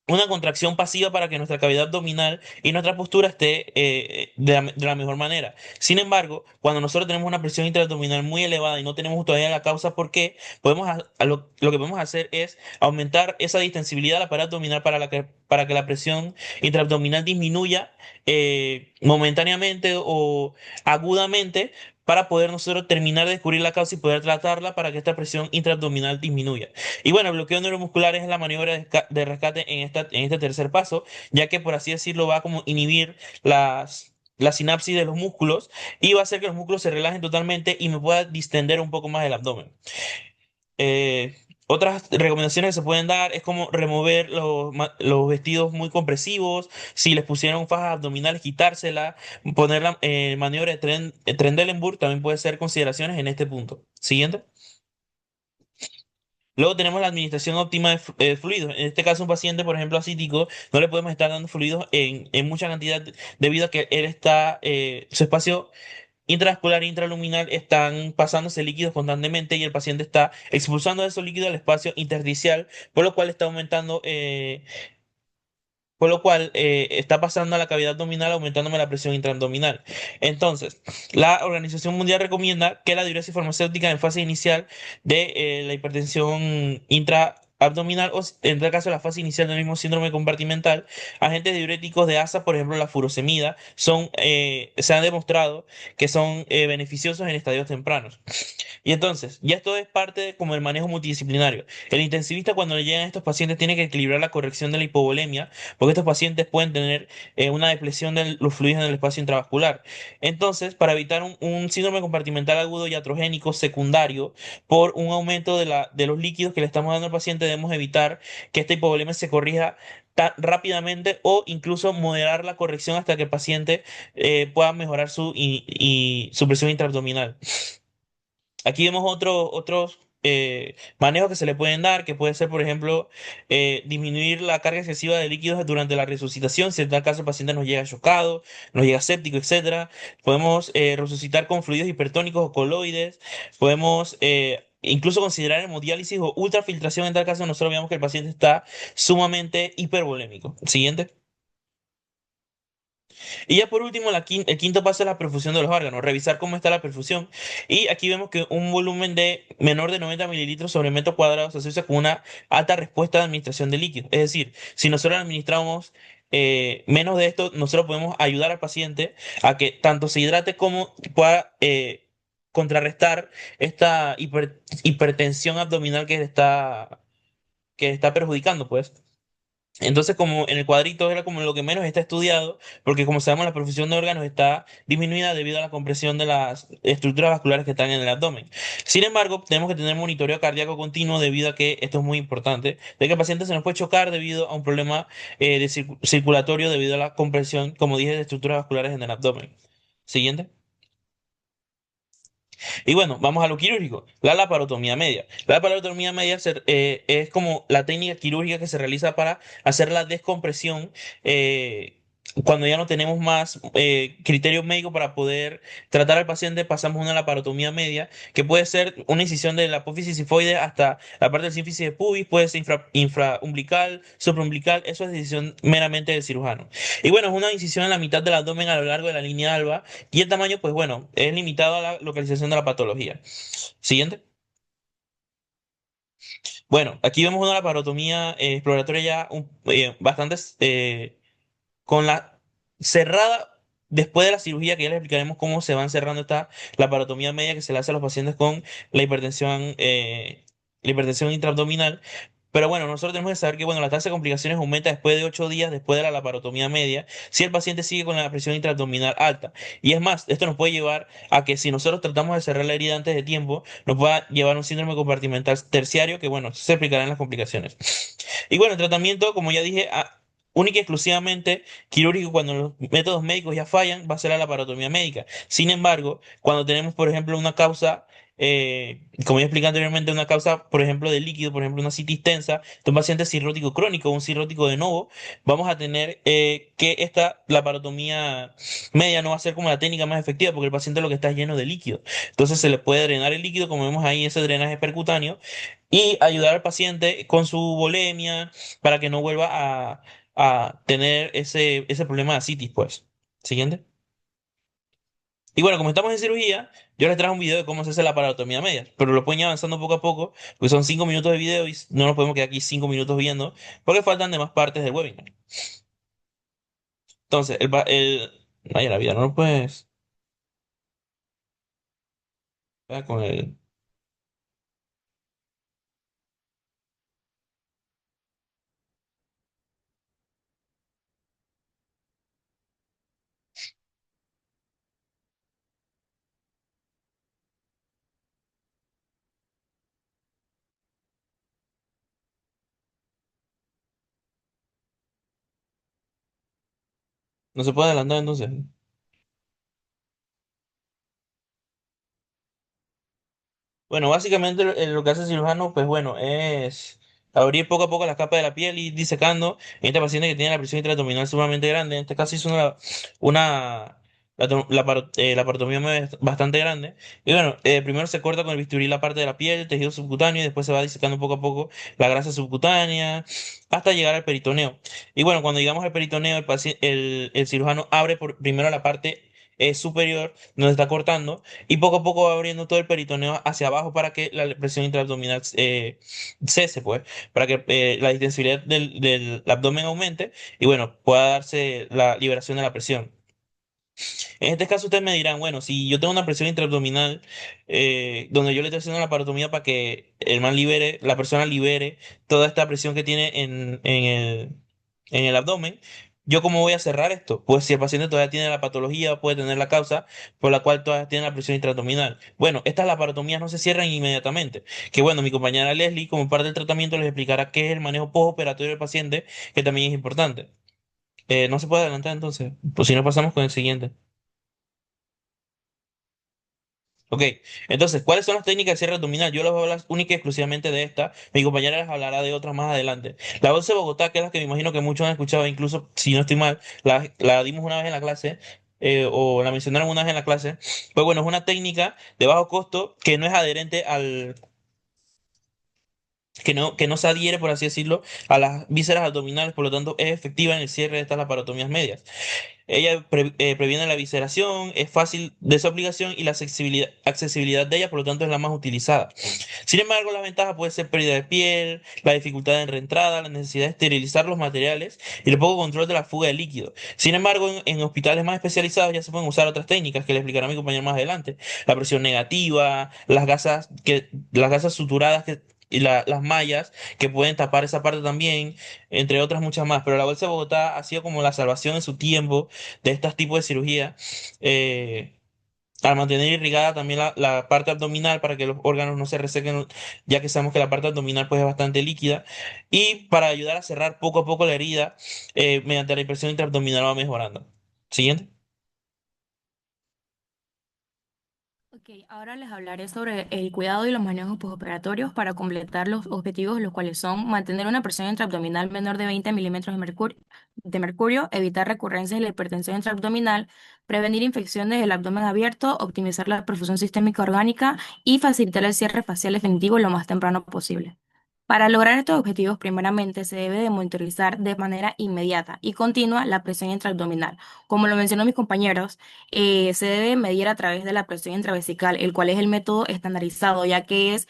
una contracción pasiva para que nuestra cavidad abdominal y nuestra postura esté de la mejor manera. Sin embargo, cuando nosotros tenemos una presión intraabdominal muy elevada y no tenemos todavía la causa por qué, lo que podemos hacer es aumentar esa distensibilidad de la pared abdominal para que la presión intraabdominal disminuya momentáneamente o agudamente, para poder nosotros terminar de descubrir la causa y poder tratarla para que esta presión intraabdominal disminuya. Y bueno, el bloqueo neuromuscular es la maniobra de rescate en este tercer paso, ya que por así decirlo va a como inhibir la sinapsis de los músculos y va a hacer que los músculos se relajen totalmente y me pueda distender un poco más el abdomen. Otras recomendaciones que se pueden dar es como remover los vestidos muy compresivos, si les pusieron fajas abdominales, quitárselas, poner la maniobra de Trendelenburg, también puede ser consideraciones en este punto. Siguiente. Luego tenemos la administración óptima de fluidos. En este caso, un paciente, por ejemplo, ascítico, no le podemos estar dando fluidos en mucha cantidad debido a que él está, su espacio intravascular e intraluminal están pasándose líquidos constantemente y el paciente está expulsando esos líquidos al espacio intersticial, por lo cual está aumentando por lo cual está pasando a la cavidad abdominal, aumentándome la presión intraabdominal. Entonces, la Organización Mundial recomienda que la diuresis farmacéutica en fase inicial de la hipertensión intraabdominal, o en tal caso la fase inicial del mismo síndrome compartimental, agentes diuréticos de ASA, por ejemplo la furosemida, se han demostrado que son beneficiosos en estadios tempranos. Y entonces, ya esto es parte de como el manejo multidisciplinario. El intensivista, cuando le llegan a estos pacientes, tiene que equilibrar la corrección de la hipovolemia, porque estos pacientes pueden tener una depresión de los fluidos en el espacio intravascular. Entonces, para evitar un síndrome compartimental agudo iatrogénico secundario por un aumento de los líquidos que le estamos dando al paciente, debemos evitar que esta hipovolemia se corrija tan rápidamente o incluso moderar la corrección hasta que el paciente pueda mejorar su presión intraabdominal. Aquí vemos otros manejos que se le pueden dar, que puede ser, por ejemplo, disminuir la carga excesiva de líquidos durante la resucitación, si en tal caso el paciente nos llega chocado, nos llega séptico, etcétera. Podemos resucitar con fluidos hipertónicos o coloides. Podemos incluso considerar hemodiálisis o ultrafiltración en tal caso nosotros veamos que el paciente está sumamente hipervolémico. Siguiente. Y ya por último, el quinto paso es la perfusión de los órganos, revisar cómo está la perfusión. Y aquí vemos que un volumen de menor de 90 mililitros sobre metro cuadrado se asocia con una alta respuesta de administración de líquido. Es decir, si nosotros administramos menos de esto, nosotros podemos ayudar al paciente a que tanto se hidrate como pueda contrarrestar esta hipertensión abdominal que está perjudicando, pues. Entonces, como en el cuadrito era como lo que menos está estudiado, porque como sabemos, la perfusión de órganos está disminuida debido a la compresión de las estructuras vasculares que están en el abdomen. Sin embargo, tenemos que tener monitoreo cardíaco continuo debido a que esto es muy importante, de que el paciente se nos puede chocar debido a un problema circulatorio debido a la compresión, como dije, de estructuras vasculares en el abdomen. Siguiente. Y bueno, vamos a lo quirúrgico, la laparotomía media. La laparotomía media es como la técnica quirúrgica que se realiza para hacer la descompresión cuando ya no tenemos más criterios médicos para poder tratar al paciente. Pasamos a una laparotomía media, que puede ser una incisión de la apófisis sifoide hasta la parte del sínfisis de pubis, puede ser infraumbilical, supraumbilical, eso es decisión meramente del cirujano. Y bueno, es una incisión en la mitad del abdomen a lo largo de la línea alba y el tamaño, pues bueno, es limitado a la localización de la patología. Siguiente. Bueno, aquí vemos una laparotomía exploratoria ya bastante con la cerrada después de la cirugía, que ya les explicaremos cómo se van cerrando esta laparotomía media que se le hace a los pacientes con la hipertensión intraabdominal. Pero bueno, nosotros tenemos que saber que bueno, la tasa de complicaciones aumenta después de 8 días después de la laparotomía media si el paciente sigue con la presión intraabdominal alta. Y es más, esto nos puede llevar a que si nosotros tratamos de cerrar la herida antes de tiempo, nos pueda llevar a un síndrome compartimental terciario que bueno, se explicará en las complicaciones. Y bueno, el tratamiento, como ya dije, única y exclusivamente quirúrgico cuando los métodos médicos ya fallan, va a ser la laparotomía médica. Sin embargo, cuando tenemos, por ejemplo, una causa, como ya expliqué anteriormente, una causa, por ejemplo, de líquido, por ejemplo, una citis tensa, de un paciente cirrótico crónico, un cirrótico de novo, vamos a tener que esta laparotomía media no va a ser como la técnica más efectiva porque el paciente lo que está es lleno de líquido. Entonces se le puede drenar el líquido, como vemos ahí, ese drenaje percutáneo, y ayudar al paciente con su volemia para que no vuelva a tener ese problema de asitis, pues. Siguiente. Y bueno, como estamos en cirugía, yo les traje un video de cómo se hace la parotomía media, pero lo pueden ir avanzando poco a poco, porque son 5 minutos de video y no nos podemos quedar aquí 5 minutos viendo, porque faltan demás partes del webinar. Entonces, ay, la vida, no lo puedes. Con el. No se puede adelantar entonces. Bueno, básicamente lo que hace el cirujano, pues bueno, es abrir poco a poco las capas de la piel y ir disecando. En este paciente que tiene la presión intraabdominal sumamente grande, en este caso hizo laparotomía bastante grande. Y bueno, primero se corta con el bisturí la parte de la piel, el tejido subcutáneo, y después se va disecando poco a poco la grasa subcutánea hasta llegar al peritoneo. Y bueno, cuando llegamos al peritoneo, el cirujano abre primero la parte superior donde está cortando y poco a poco va abriendo todo el peritoneo hacia abajo para que la presión intraabdominal cese, pues, para que la distensibilidad del abdomen aumente y bueno, pueda darse la liberación de la presión. En este caso ustedes me dirán, bueno, si yo tengo una presión intraabdominal donde yo le estoy haciendo la parotomía para que la persona libere toda esta presión que tiene en el abdomen, ¿yo cómo voy a cerrar esto? Pues si el paciente todavía tiene la patología, puede tener la causa por la cual todavía tiene la presión intraabdominal. Bueno, estas laparotomías no se cierran inmediatamente. Que bueno, mi compañera Leslie, como parte del tratamiento, les explicará qué es el manejo postoperatorio del paciente, que también es importante. No se puede adelantar entonces, pues si no pasamos con el siguiente. Ok, entonces, ¿cuáles son las técnicas de cierre abdominal? Yo les voy a hablar única y exclusivamente de esta. Mi compañera les hablará de otras más adelante. La 11 Bogotá, que es la que me imagino que muchos han escuchado, incluso si no estoy mal, la dimos una vez en la clase, o la mencionaron una vez en la clase. Pues bueno, es una técnica de bajo costo que no es adherente que no se adhiere, por así decirlo, a las vísceras abdominales, por lo tanto es efectiva en el cierre de estas laparotomías medias. Ella previene la visceración, es fácil de su aplicación y la accesibilidad de ella, por lo tanto, es la más utilizada. Sin embargo, la ventaja puede ser pérdida de piel, la dificultad en reentrada, la necesidad de esterilizar los materiales y el poco control de la fuga de líquido. Sin embargo, en hospitales más especializados ya se pueden usar otras técnicas que le explicará mi compañero más adelante. La presión negativa, las gasas suturadas y las mallas que pueden tapar esa parte también, entre otras muchas más. Pero la Bolsa de Bogotá ha sido como la salvación en su tiempo de estos tipos de cirugía, al mantener irrigada también la parte abdominal para que los órganos no se resequen, ya que sabemos que la parte abdominal pues es bastante líquida, y para ayudar a cerrar poco a poco la herida, mediante la impresión intraabdominal va mejorando. Siguiente. Ok, ahora les hablaré sobre el cuidado y los manejos postoperatorios para completar los objetivos, los cuales son mantener una presión intraabdominal menor de 20 milímetros de mercurio, evitar recurrencias de la hipertensión intraabdominal, prevenir infecciones del abdomen abierto, optimizar la perfusión sistémica orgánica y facilitar el cierre facial definitivo lo más temprano posible. Para lograr estos objetivos, primeramente se debe de monitorizar de manera inmediata y continua la presión intraabdominal. Como lo mencionó mis compañeros, se debe medir a través de la presión intravesical, el cual es el método estandarizado, ya que es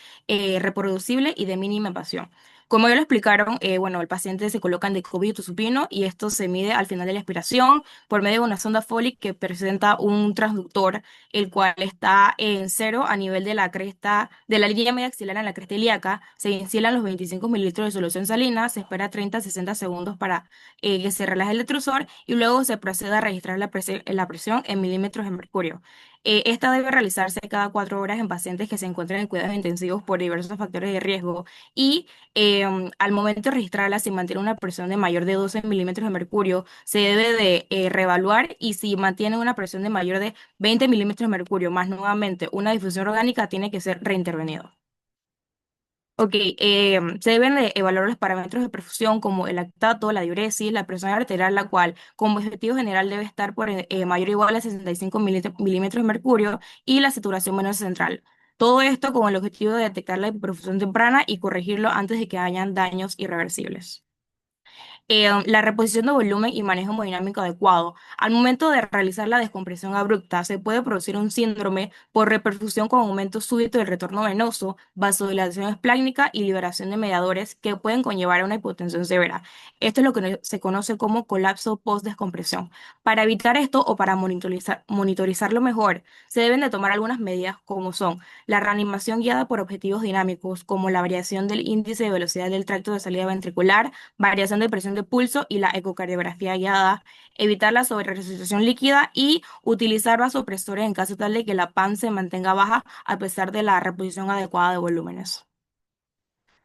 reproducible y de mínima invasión. Como ya lo explicaron, bueno, el paciente se coloca en decúbito supino y esto se mide al final de la expiración por medio de una sonda Foley que presenta un transductor, el cual está en cero a nivel de la cresta, de la línea media axilar en la cresta ilíaca. Se instilan los 25 mililitros de solución salina, se espera 30 a 60 segundos para que se relaje el detrusor y luego se procede a registrar la presión en milímetros de mercurio. Esta debe realizarse cada 4 horas en pacientes que se encuentran en cuidados intensivos por diversos factores de riesgo y al momento de registrarla, si mantiene una presión de mayor de 12 milímetros de mercurio, se debe de reevaluar y si mantiene una presión de mayor de 20 milímetros de mercurio, más nuevamente una difusión orgánica, tiene que ser reintervenido. Ok, se deben de evaluar los parámetros de perfusión como el lactato, la diuresis, la presión arterial, la cual como objetivo general debe estar por mayor o igual a 65 milímetros de mercurio y la saturación venosa central. Todo esto con el objetivo de detectar la hiperfusión temprana y corregirlo antes de que hayan daños irreversibles. La reposición de volumen y manejo hemodinámico adecuado. Al momento de realizar la descompresión abrupta, se puede producir un síndrome por reperfusión con aumento súbito del retorno venoso, vasodilatación esplácnica y liberación de mediadores que pueden conllevar a una hipotensión severa. Esto es lo que se conoce como colapso post-descompresión. Para evitar esto o para monitorizarlo mejor, se deben de tomar algunas medidas como son la reanimación guiada por objetivos dinámicos, como la variación del índice de velocidad del tracto de salida ventricular, variación de presión de pulso y la ecocardiografía guiada, evitar la sobreresucitación líquida y utilizar vasopresores en caso tal de que la PAN se mantenga baja a pesar de la reposición adecuada de volúmenes.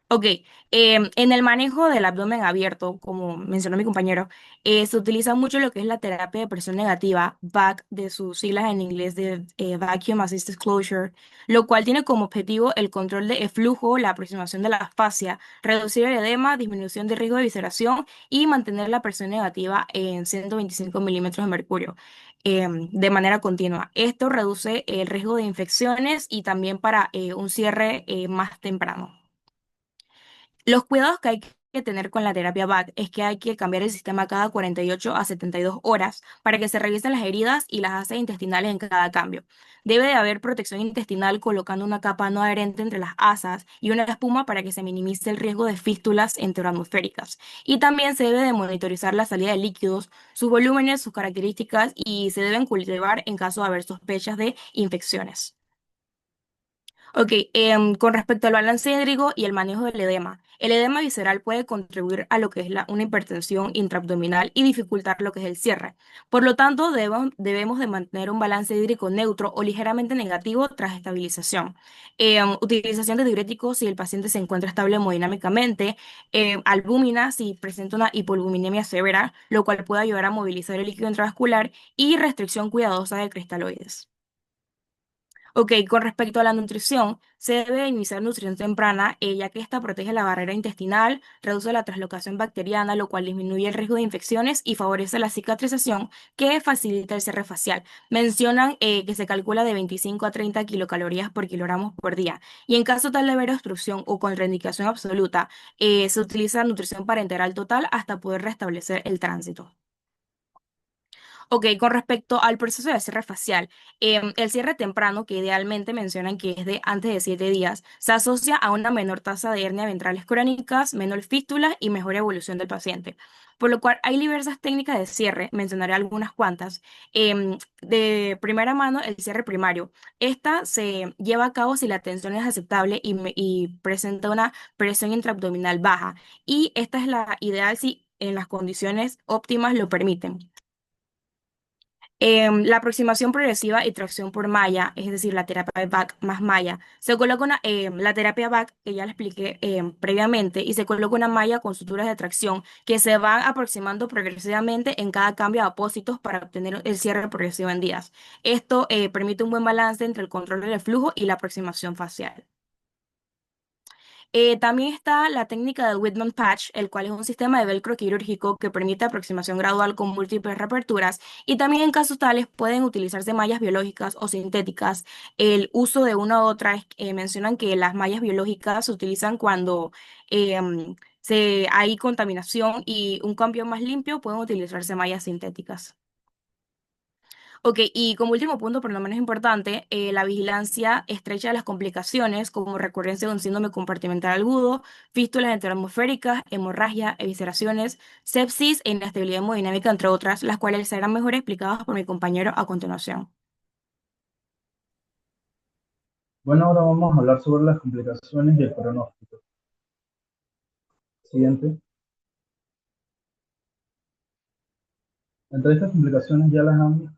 Ok, en el manejo del abdomen abierto, como mencionó mi compañero, se utiliza mucho lo que es la terapia de presión negativa, VAC, de sus siglas en inglés de Vacuum Assisted Closure, lo cual tiene como objetivo el control de flujo, la aproximación de la fascia, reducir el edema, disminución de riesgo de visceración y mantener la presión negativa en 125 milímetros de mercurio de manera continua. Esto reduce el riesgo de infecciones y también para un cierre más temprano. Los cuidados que hay que tener con la terapia BAC es que hay que cambiar el sistema cada 48 a 72 horas para que se revisen las heridas y las asas intestinales en cada cambio. Debe de haber protección intestinal colocando una capa no adherente entre las asas y una espuma para que se minimice el riesgo de fístulas enteroatmosféricas. Y también se debe de monitorizar la salida de líquidos, sus volúmenes, sus características y se deben cultivar en caso de haber sospechas de infecciones. Ok, con respecto al balance hídrico y el manejo del edema. El edema visceral puede contribuir a lo que es una hipertensión intraabdominal y dificultar lo que es el cierre. Por lo tanto, debemos de mantener un balance hídrico neutro o ligeramente negativo tras estabilización. Utilización de diuréticos si el paciente se encuentra estable hemodinámicamente. Albúmina si presenta una hipoalbuminemia severa, lo cual puede ayudar a movilizar el líquido intravascular y restricción cuidadosa de cristaloides. Ok, con respecto a la nutrición, se debe iniciar nutrición temprana, ya que esta protege la barrera intestinal, reduce la translocación bacteriana, lo cual disminuye el riesgo de infecciones y favorece la cicatrización, que facilita el cierre facial. Mencionan que se calcula de 25 a 30 kilocalorías por kilogramos por día. Y en caso tal de haber obstrucción o contraindicación absoluta, se utiliza nutrición parenteral total hasta poder restablecer el tránsito. Ok, con respecto al proceso de cierre facial, el cierre temprano, que idealmente mencionan que es de antes de 7 días, se asocia a una menor tasa de hernia ventrales crónicas, menor fístula y mejor evolución del paciente. Por lo cual hay diversas técnicas de cierre, mencionaré algunas cuantas. De primera mano, el cierre primario. Esta se lleva a cabo si la tensión es aceptable y presenta una presión intraabdominal baja. Y esta es la ideal si en las condiciones óptimas lo permiten. La aproximación progresiva y tracción por malla, es decir, la terapia de back más malla, se coloca la terapia back, que ya la expliqué previamente, y se coloca una malla con suturas de tracción que se van aproximando progresivamente en cada cambio de apósitos para obtener el cierre progresivo en días. Esto permite un buen balance entre el control del flujo y la aproximación facial. También está la técnica del Whitman Patch, el cual es un sistema de velcro quirúrgico que permite aproximación gradual con múltiples reaperturas y también en casos tales pueden utilizarse mallas biológicas o sintéticas. El uso de una u otra mencionan que las mallas biológicas se utilizan cuando hay contaminación y un cambio más limpio pueden utilizarse mallas sintéticas. Ok, y como último punto, pero no menos importante, la vigilancia estrecha de las complicaciones como recurrencia de un síndrome compartimental agudo, fístulas enteroatmosféricas, hemorragia, evisceraciones, sepsis e inestabilidad hemodinámica, entre otras, las cuales serán mejor explicadas por mi compañero a continuación. Bueno, ahora vamos a hablar sobre las complicaciones y el pronóstico. Siguiente. Entre estas complicaciones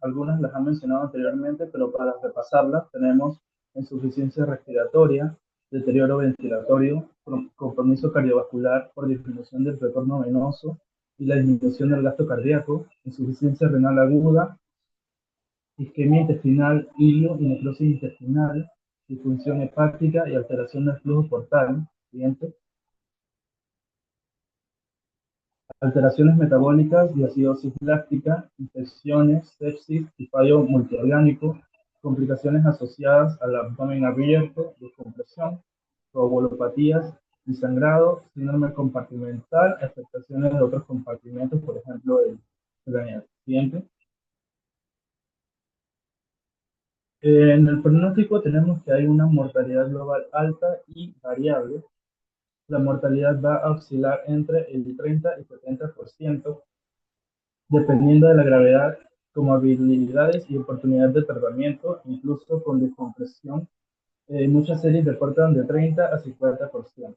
algunas las han mencionado anteriormente, pero para repasarlas tenemos insuficiencia respiratoria, deterioro ventilatorio, compromiso cardiovascular por disminución del retorno venoso y la disminución del gasto cardíaco, insuficiencia renal aguda, isquemia intestinal, hilio y necrosis intestinal, disfunción hepática y alteración del flujo portal. Siguiente. Alteraciones metabólicas y acidosis láctica, infecciones, sepsis y fallo multiorgánico, complicaciones asociadas al abdomen abierto, descompresión, coagulopatías y sangrado, síndrome compartimental, afectaciones de otros compartimentos, por ejemplo, el craneal. Siguiente. En el pronóstico tenemos que hay una mortalidad global alta y variable. La mortalidad va a oscilar entre el 30 y 70%, dependiendo de la gravedad, comorbilidades y oportunidad de tratamiento, incluso con descompresión. Muchas series reportan de 30 a 50%.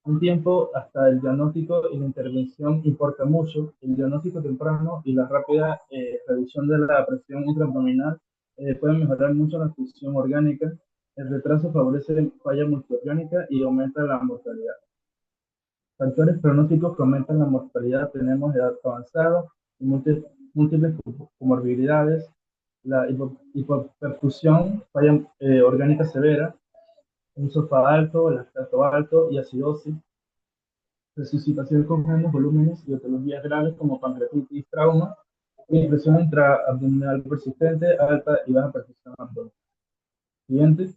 Un tiempo hasta el diagnóstico y la intervención importa mucho. El diagnóstico temprano y la rápida reducción de la presión intraabdominal pueden mejorar mucho la función orgánica. El retraso favorece falla multiorgánica y aumenta la mortalidad. Factores pronósticos que aumentan la mortalidad tenemos edad avanzada, y múltiples comorbilidades, la hipoperfusión, falla orgánica severa, un sofá alto, lactato alto y acidosis, resucitación con grandes volúmenes y patologías graves como pancreatitis, trauma, y presión intraabdominal persistente, alta y baja perfusión abdominal. Siguiente.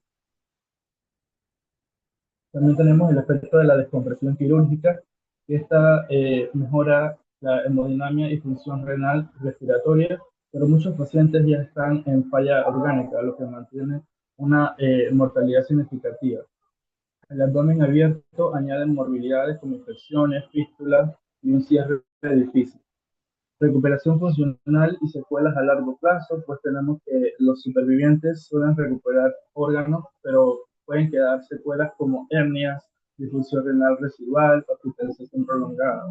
También tenemos el efecto de la descompresión quirúrgica, que esta mejora la hemodinamia y función renal respiratoria, pero muchos pacientes ya están en falla orgánica, lo que mantiene una mortalidad significativa. El abdomen abierto añade morbilidades como infecciones, fístulas y un cierre difícil. Recuperación funcional y secuelas a largo plazo, pues tenemos que los supervivientes suelen recuperar órganos, pero pueden quedar secuelas como hernias, difusión renal residual, hospitalización prolongada.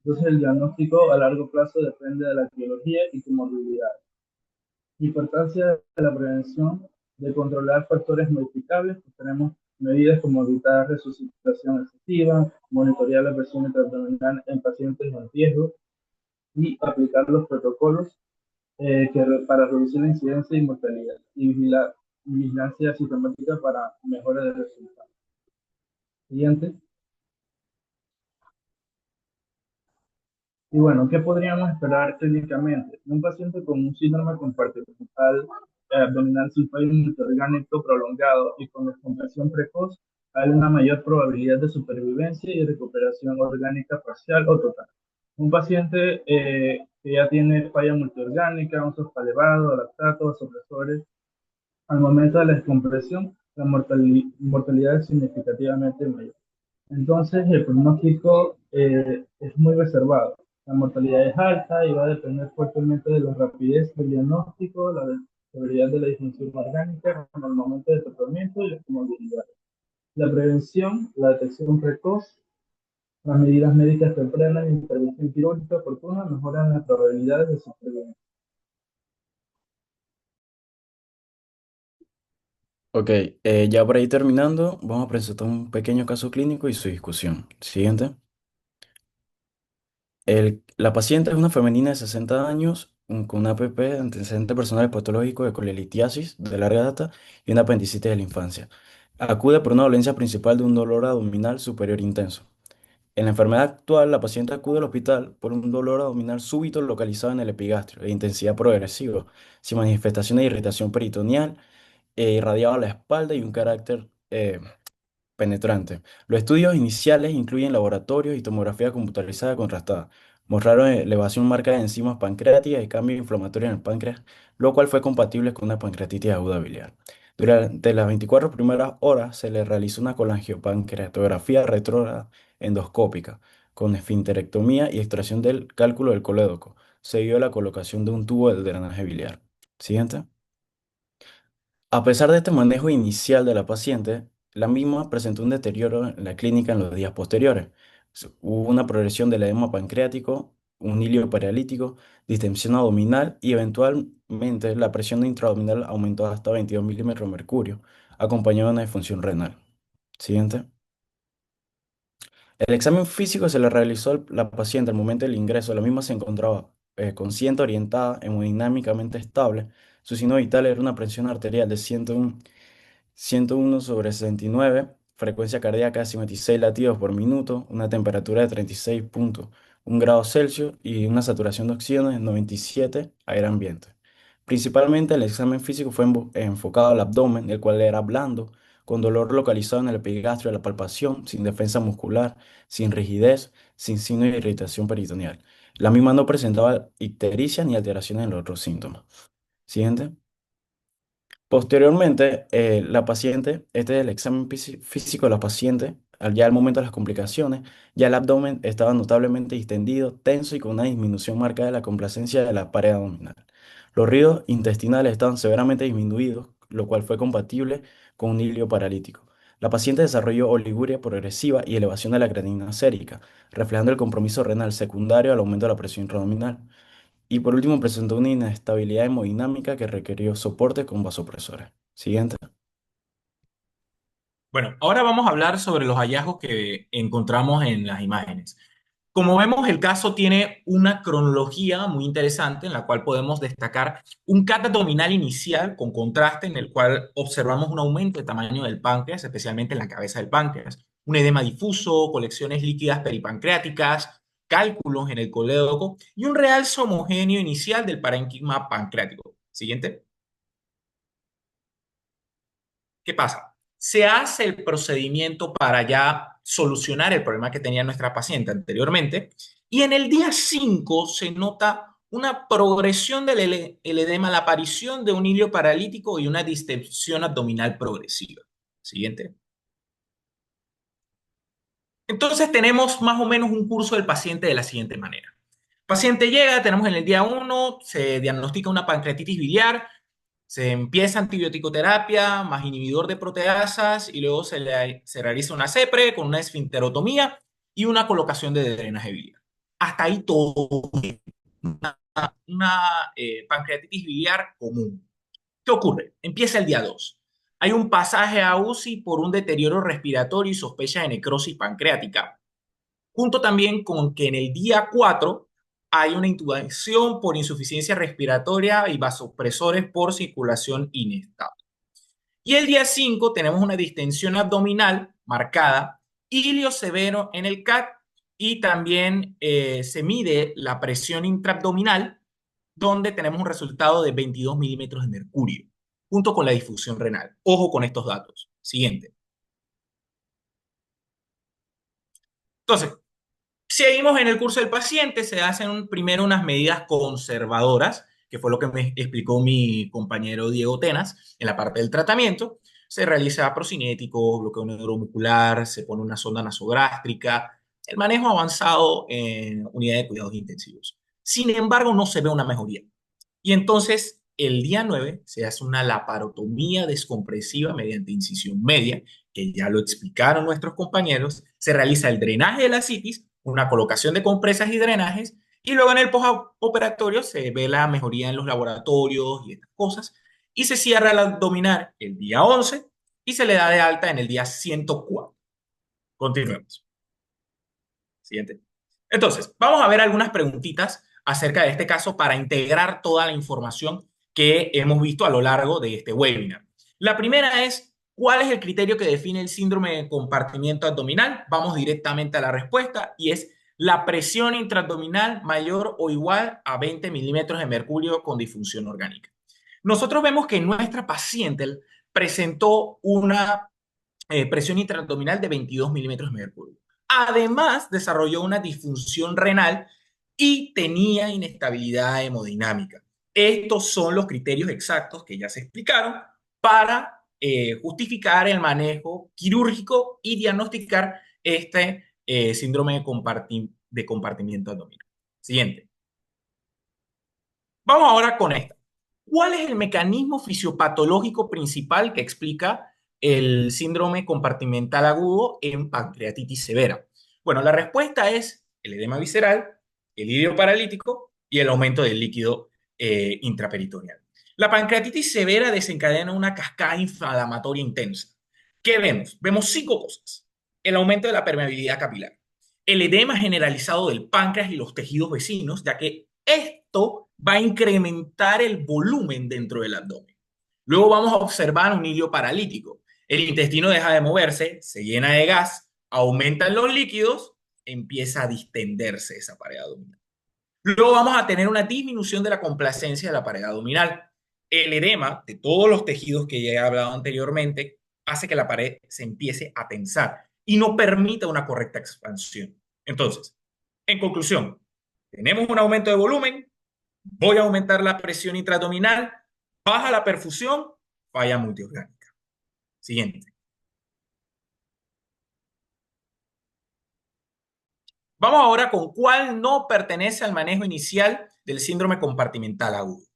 Entonces el diagnóstico a largo plazo depende de la etiología y comorbilidad. Importancia de la prevención, de controlar factores modificables, pues tenemos medidas como evitar resucitación excesiva, monitorear la presión intraabdominal en pacientes en riesgo, y aplicar los protocolos para reducir la incidencia y mortalidad y vigilar y vigilancia sistemática para mejora de resultados. Siguiente. Y bueno, ¿qué podríamos esperar clínicamente? Un paciente con un síndrome compartimental abdominal sin fallo multiorgánico prolongado y con descompresión precoz, hay una mayor probabilidad de supervivencia y recuperación orgánica parcial o total. Un paciente que ya tiene falla multiorgánica, un sofá elevado, lactato, vasopresores, al momento de la descompresión, la mortalidad es significativamente mayor. Entonces, el pronóstico es muy reservado. La mortalidad es alta y va a depender fuertemente de la rapidez del diagnóstico, la severidad de la disfunción orgánica en el momento del tratamiento y la comorbilidad. La prevención, la detección precoz, las medidas médicas tempranas y la intervención quirúrgica oportuna mejoran las probabilidades de supervivencia. Ok, ya por ahí terminando, vamos a presentar un pequeño caso clínico y su discusión. Siguiente. La paciente es una femenina de 60 años con una APP, antecedente personal patológico de colelitiasis de larga data y una apendicitis de la infancia. Acude por una dolencia principal de un dolor abdominal superior intenso. En la enfermedad actual, la paciente acude al hospital por un dolor abdominal súbito localizado en el epigastrio de intensidad progresiva, sin manifestación de irritación peritoneal, irradiado a la espalda y un carácter penetrante. Los estudios iniciales incluyen laboratorios y tomografía computarizada contrastada. Mostraron elevación marcada de enzimas pancreáticas y cambio inflamatorio en el páncreas, lo cual fue compatible con una pancreatitis aguda biliar. Durante las 24 primeras horas se le realizó una colangiopancreatografía retrógrada endoscópica con esfinterectomía y extracción del cálculo del colédoco, seguido de la colocación de un tubo de drenaje biliar. Siguiente. A pesar de este manejo inicial de la paciente, la misma presentó un deterioro en la clínica en los días posteriores. Hubo una progresión del edema pancreático, un hilio paralítico, distensión abdominal y eventualmente la presión intraabdominal aumentó hasta 22 milímetros de mercurio, acompañado de una disfunción renal. Siguiente. El examen físico se le realizó a la paciente al momento del ingreso. La misma se encontraba consciente, orientada, hemodinámicamente estable. Su signo vital era una presión arterial de 101/69, frecuencia cardíaca de 56 latidos por minuto, una temperatura de 36,1 grados Celsius y una saturación de oxígeno de 97 aire ambiente. Principalmente el examen físico fue enfocado al abdomen, el cual era blando, con dolor localizado en el epigastrio de la palpación, sin defensa muscular, sin rigidez, sin signo de irritación peritoneal. La misma no presentaba ictericia ni alteraciones en los otros síntomas. Siguiente. Posteriormente, la paciente, este es el examen físico de la paciente, ya al momento de las complicaciones, ya el abdomen estaba notablemente distendido, tenso y con una disminución marcada de la complacencia de la pared abdominal. Los ruidos intestinales estaban severamente disminuidos, lo cual fue compatible con un hilio paralítico. La paciente desarrolló oliguria progresiva y elevación de la creatinina sérica, reflejando el compromiso renal secundario al aumento de la presión intraabdominal. Y por último, presentó una inestabilidad hemodinámica que requirió soporte con vasopresores. Siguiente. Bueno, ahora vamos a hablar sobre los hallazgos que encontramos en las imágenes. Como vemos, el caso tiene una cronología muy interesante en la cual podemos destacar un CAT abdominal inicial con contraste en el cual observamos un aumento de tamaño del páncreas, especialmente en la cabeza del páncreas, un edema difuso, colecciones líquidas peripancreáticas, cálculos en el colédoco y un realce homogéneo inicial del parénquima pancreático. Siguiente. ¿Qué pasa? Se hace el procedimiento para ya solucionar el problema que tenía nuestra paciente anteriormente y en el día 5 se nota una progresión del el edema, la aparición de un hilio paralítico y una distensión abdominal progresiva. Siguiente. Entonces tenemos más o menos un curso del paciente de la siguiente manera. El paciente llega, tenemos en el día 1, se diagnostica una pancreatitis biliar, se empieza antibiótico terapia más inhibidor de proteasas y luego se realiza una CEPRE con una esfinterotomía y una colocación de drenaje biliar. Hasta ahí todo bien. Una pancreatitis biliar común. ¿Qué ocurre? Empieza el día 2. Hay un pasaje a UCI por un deterioro respiratorio y sospecha de necrosis pancreática, junto también con que en el día 4 hay una intubación por insuficiencia respiratoria y vasopresores por circulación inestable. Y el día 5 tenemos una distensión abdominal marcada, ilio severo en el CAT y también se mide la presión intraabdominal, donde tenemos un resultado de 22 milímetros de mercurio, junto con la difusión renal. Ojo con estos datos. Siguiente. Entonces, seguimos en el curso del paciente, se hacen primero unas medidas conservadoras, que fue lo que me explicó mi compañero Diego Tenas en la parte del tratamiento. Se realiza procinético, bloqueo neuromuscular, se pone una sonda nasogástrica, el manejo avanzado en unidad de cuidados intensivos. Sin embargo, no se ve una mejoría. Y entonces, el día 9 se hace una laparotomía descompresiva mediante incisión media, que ya lo explicaron nuestros compañeros. Se realiza el drenaje de la citis, una colocación de compresas y drenajes, y luego en el postoperatorio se ve la mejoría en los laboratorios y estas cosas, y se cierra el abdominal el día 11 y se le da de alta en el día 104. Continuemos. Siguiente. Entonces, vamos a ver algunas preguntitas acerca de este caso para integrar toda la información que hemos visto a lo largo de este webinar. La primera es, ¿cuál es el criterio que define el síndrome de compartimiento abdominal? Vamos directamente a la respuesta y es la presión intraabdominal mayor o igual a 20 milímetros de mercurio con disfunción orgánica. Nosotros vemos que nuestra paciente presentó una presión intraabdominal de 22 milímetros de mercurio. Además, desarrolló una disfunción renal y tenía inestabilidad hemodinámica. Estos son los criterios exactos que ya se explicaron para justificar el manejo quirúrgico y diagnosticar este síndrome de compartimiento abdominal. Siguiente. Vamos ahora con esta. ¿Cuál es el mecanismo fisiopatológico principal que explica el síndrome compartimental agudo en pancreatitis severa? Bueno, la respuesta es el edema visceral, el ilio paralítico y el aumento del líquido intraperitoneal. La pancreatitis severa desencadena una cascada inflamatoria intensa. ¿Qué vemos? Vemos 5 cosas. El aumento de la permeabilidad capilar, el edema generalizado del páncreas y los tejidos vecinos, ya que esto va a incrementar el volumen dentro del abdomen. Luego vamos a observar un ilio paralítico. El intestino deja de moverse, se llena de gas, aumentan los líquidos, empieza a distenderse esa pared abdominal. Luego vamos a tener una disminución de la complacencia de la pared abdominal. El edema de todos los tejidos que ya he hablado anteriormente hace que la pared se empiece a tensar y no permita una correcta expansión. Entonces, en conclusión, tenemos un aumento de volumen, voy a aumentar la presión intraabdominal, baja la perfusión, falla multiorgánica. Siguiente. Vamos ahora con cuál no pertenece al manejo inicial del síndrome compartimental agudo.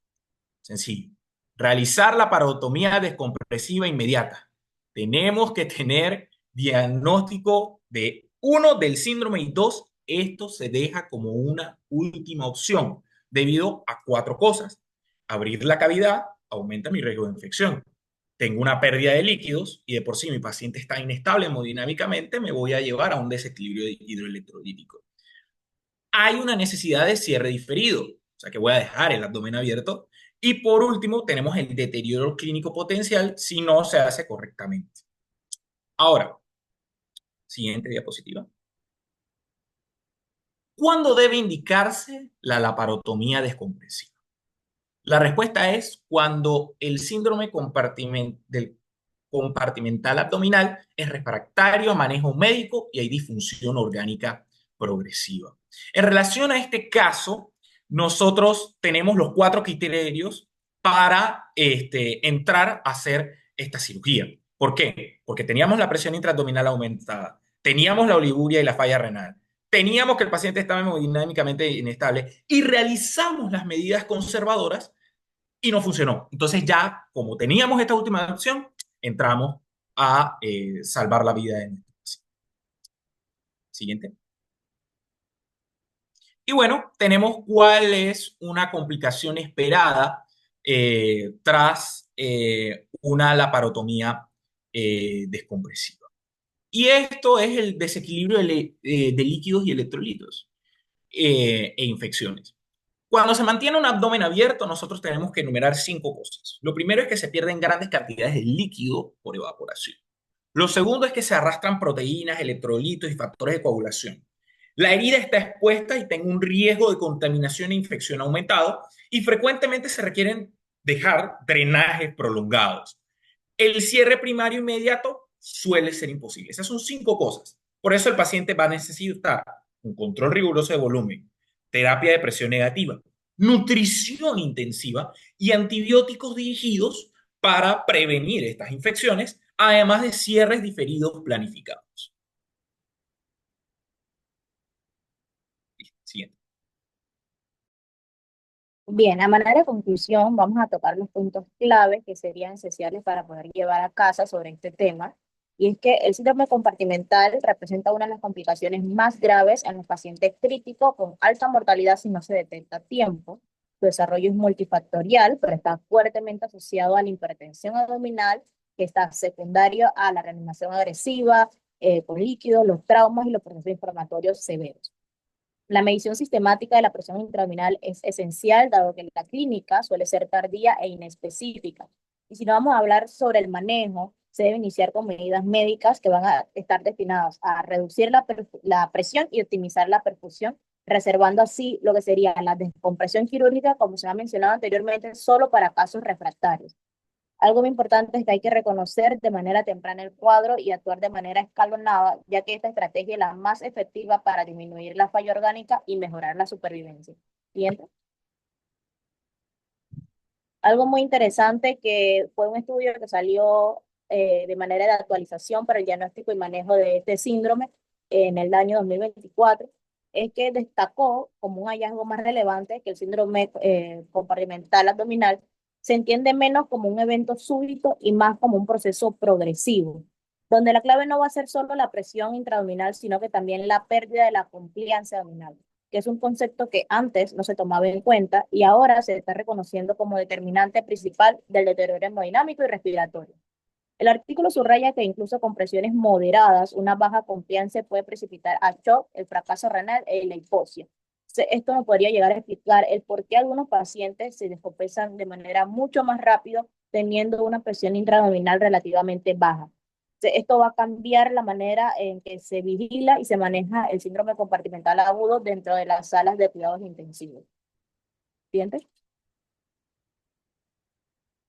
Sencillo. Realizar la parotomía descompresiva inmediata. Tenemos que tener diagnóstico de 1 del síndrome y 2, esto se deja como una última opción debido a 4 cosas. Abrir la cavidad aumenta mi riesgo de infección. Tengo una pérdida de líquidos y de por sí mi paciente está inestable hemodinámicamente, me voy a llevar a un desequilibrio hidroelectrolítico. Hay una necesidad de cierre diferido, o sea que voy a dejar el abdomen abierto. Y por último, tenemos el deterioro clínico potencial si no se hace correctamente. Ahora, siguiente diapositiva. ¿Cuándo debe indicarse la laparotomía descompresiva? La respuesta es cuando el síndrome del compartimental abdominal es refractario a manejo médico y hay disfunción orgánica progresiva. En relación a este caso, nosotros tenemos los 4 criterios para entrar a hacer esta cirugía. ¿Por qué? Porque teníamos la presión intraabdominal aumentada, teníamos la oliguria y la falla renal, teníamos que el paciente estaba hemodinámicamente inestable y realizamos las medidas conservadoras y no funcionó. Entonces ya, como teníamos esta última opción, entramos a salvar la vida de nuestro paciente. Siguiente. Y bueno, tenemos cuál es una complicación esperada tras una laparotomía descompresiva. Y esto es el desequilibrio de líquidos y electrolitos e infecciones. Cuando se mantiene un abdomen abierto, nosotros tenemos que enumerar 5 cosas. Lo primero es que se pierden grandes cantidades de líquido por evaporación. Lo segundo es que se arrastran proteínas, electrolitos y factores de coagulación. La herida está expuesta y tiene un riesgo de contaminación e infección aumentado y frecuentemente se requieren dejar drenajes prolongados. El cierre primario inmediato suele ser imposible. Esas son 5 cosas. Por eso el paciente va a necesitar un control riguroso de volumen, terapia de presión negativa, nutrición intensiva y antibióticos dirigidos para prevenir estas infecciones, además de cierres diferidos planificados. Siguiente. Bien, a manera de conclusión, vamos a tocar los puntos claves que serían esenciales para poder llevar a casa sobre este tema. Y es que el síndrome compartimental representa una de las complicaciones más graves en los pacientes críticos con alta mortalidad si no se detecta a tiempo. Su desarrollo es multifactorial, pero está fuertemente asociado a la hipertensión abdominal, que está secundario a la reanimación agresiva, con líquidos, los traumas y los procesos inflamatorios severos. La medición sistemática de la presión intraabdominal es esencial, dado que la clínica suele ser tardía e inespecífica. Y si no vamos a hablar sobre el manejo, se debe iniciar con medidas médicas que van a estar destinadas a reducir la presión y optimizar la perfusión, reservando así lo que sería la descompresión quirúrgica, como se ha mencionado anteriormente, solo para casos refractarios. Algo muy importante es que hay que reconocer de manera temprana el cuadro y actuar de manera escalonada, ya que esta estrategia es la más efectiva para disminuir la falla orgánica y mejorar la supervivencia. Siguiente. Algo muy interesante que fue un estudio que salió de manera de actualización para el diagnóstico y manejo de este síndrome en el año 2024, es que destacó como un hallazgo más relevante que el síndrome compartimental abdominal se entiende menos como un evento súbito y más como un proceso progresivo, donde la clave no va a ser solo la presión intraabdominal, sino que también la pérdida de la compliance abdominal, que es un concepto que antes no se tomaba en cuenta y ahora se está reconociendo como determinante principal del deterioro hemodinámico y respiratorio. El artículo subraya que incluso con presiones moderadas, una baja compliance puede precipitar a shock, el fracaso renal y la hipoxia. Esto nos podría llegar a explicar el por qué algunos pacientes se descompensan de manera mucho más rápido teniendo una presión intraabdominal relativamente baja. Esto va a cambiar la manera en que se vigila y se maneja el síndrome compartimental agudo dentro de las salas de cuidados intensivos. ¿Siguiente?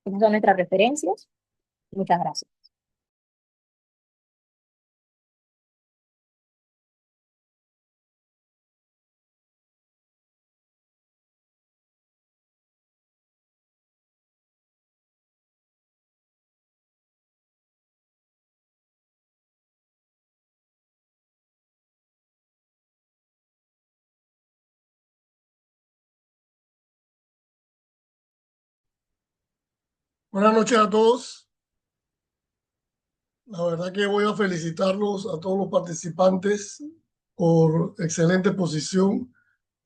Estas son nuestras referencias. Muchas gracias. Buenas noches a todos. La verdad que voy a felicitarlos a todos los participantes por excelente posición.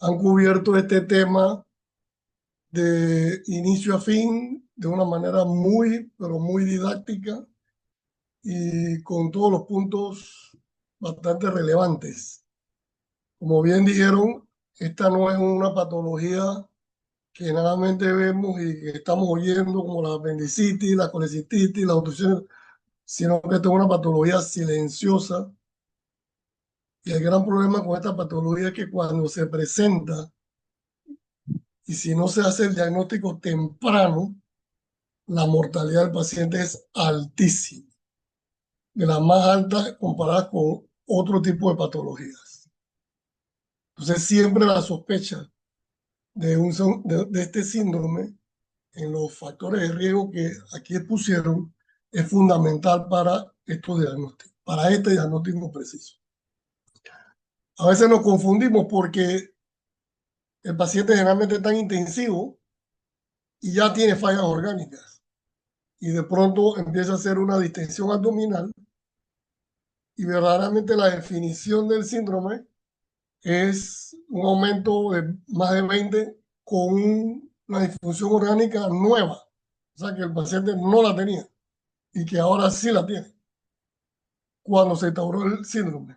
Han cubierto este tema de inicio a fin de una manera muy, pero muy didáctica y con todos los puntos bastante relevantes. Como bien dijeron, esta no es una patología que generalmente vemos y que estamos oyendo como la apendicitis, la colecistitis, la obstrucción, sino que esta es una patología silenciosa. Y el gran problema con esta patología es que cuando se presenta y si no se hace el diagnóstico temprano, la mortalidad del paciente es altísima, de las más altas comparadas con otro tipo de patologías. Entonces siempre la sospecha de este síndrome en los factores de riesgo que aquí pusieron es fundamental para estos diagnósticos, para este diagnóstico preciso. A veces nos confundimos porque el paciente generalmente está en intensivo y ya tiene fallas orgánicas y de pronto empieza a hacer una distensión abdominal y verdaderamente la definición del síndrome es un aumento de más de 20 con una disfunción orgánica nueva, o sea que el paciente no la tenía y que ahora sí la tiene cuando se instauró el síndrome.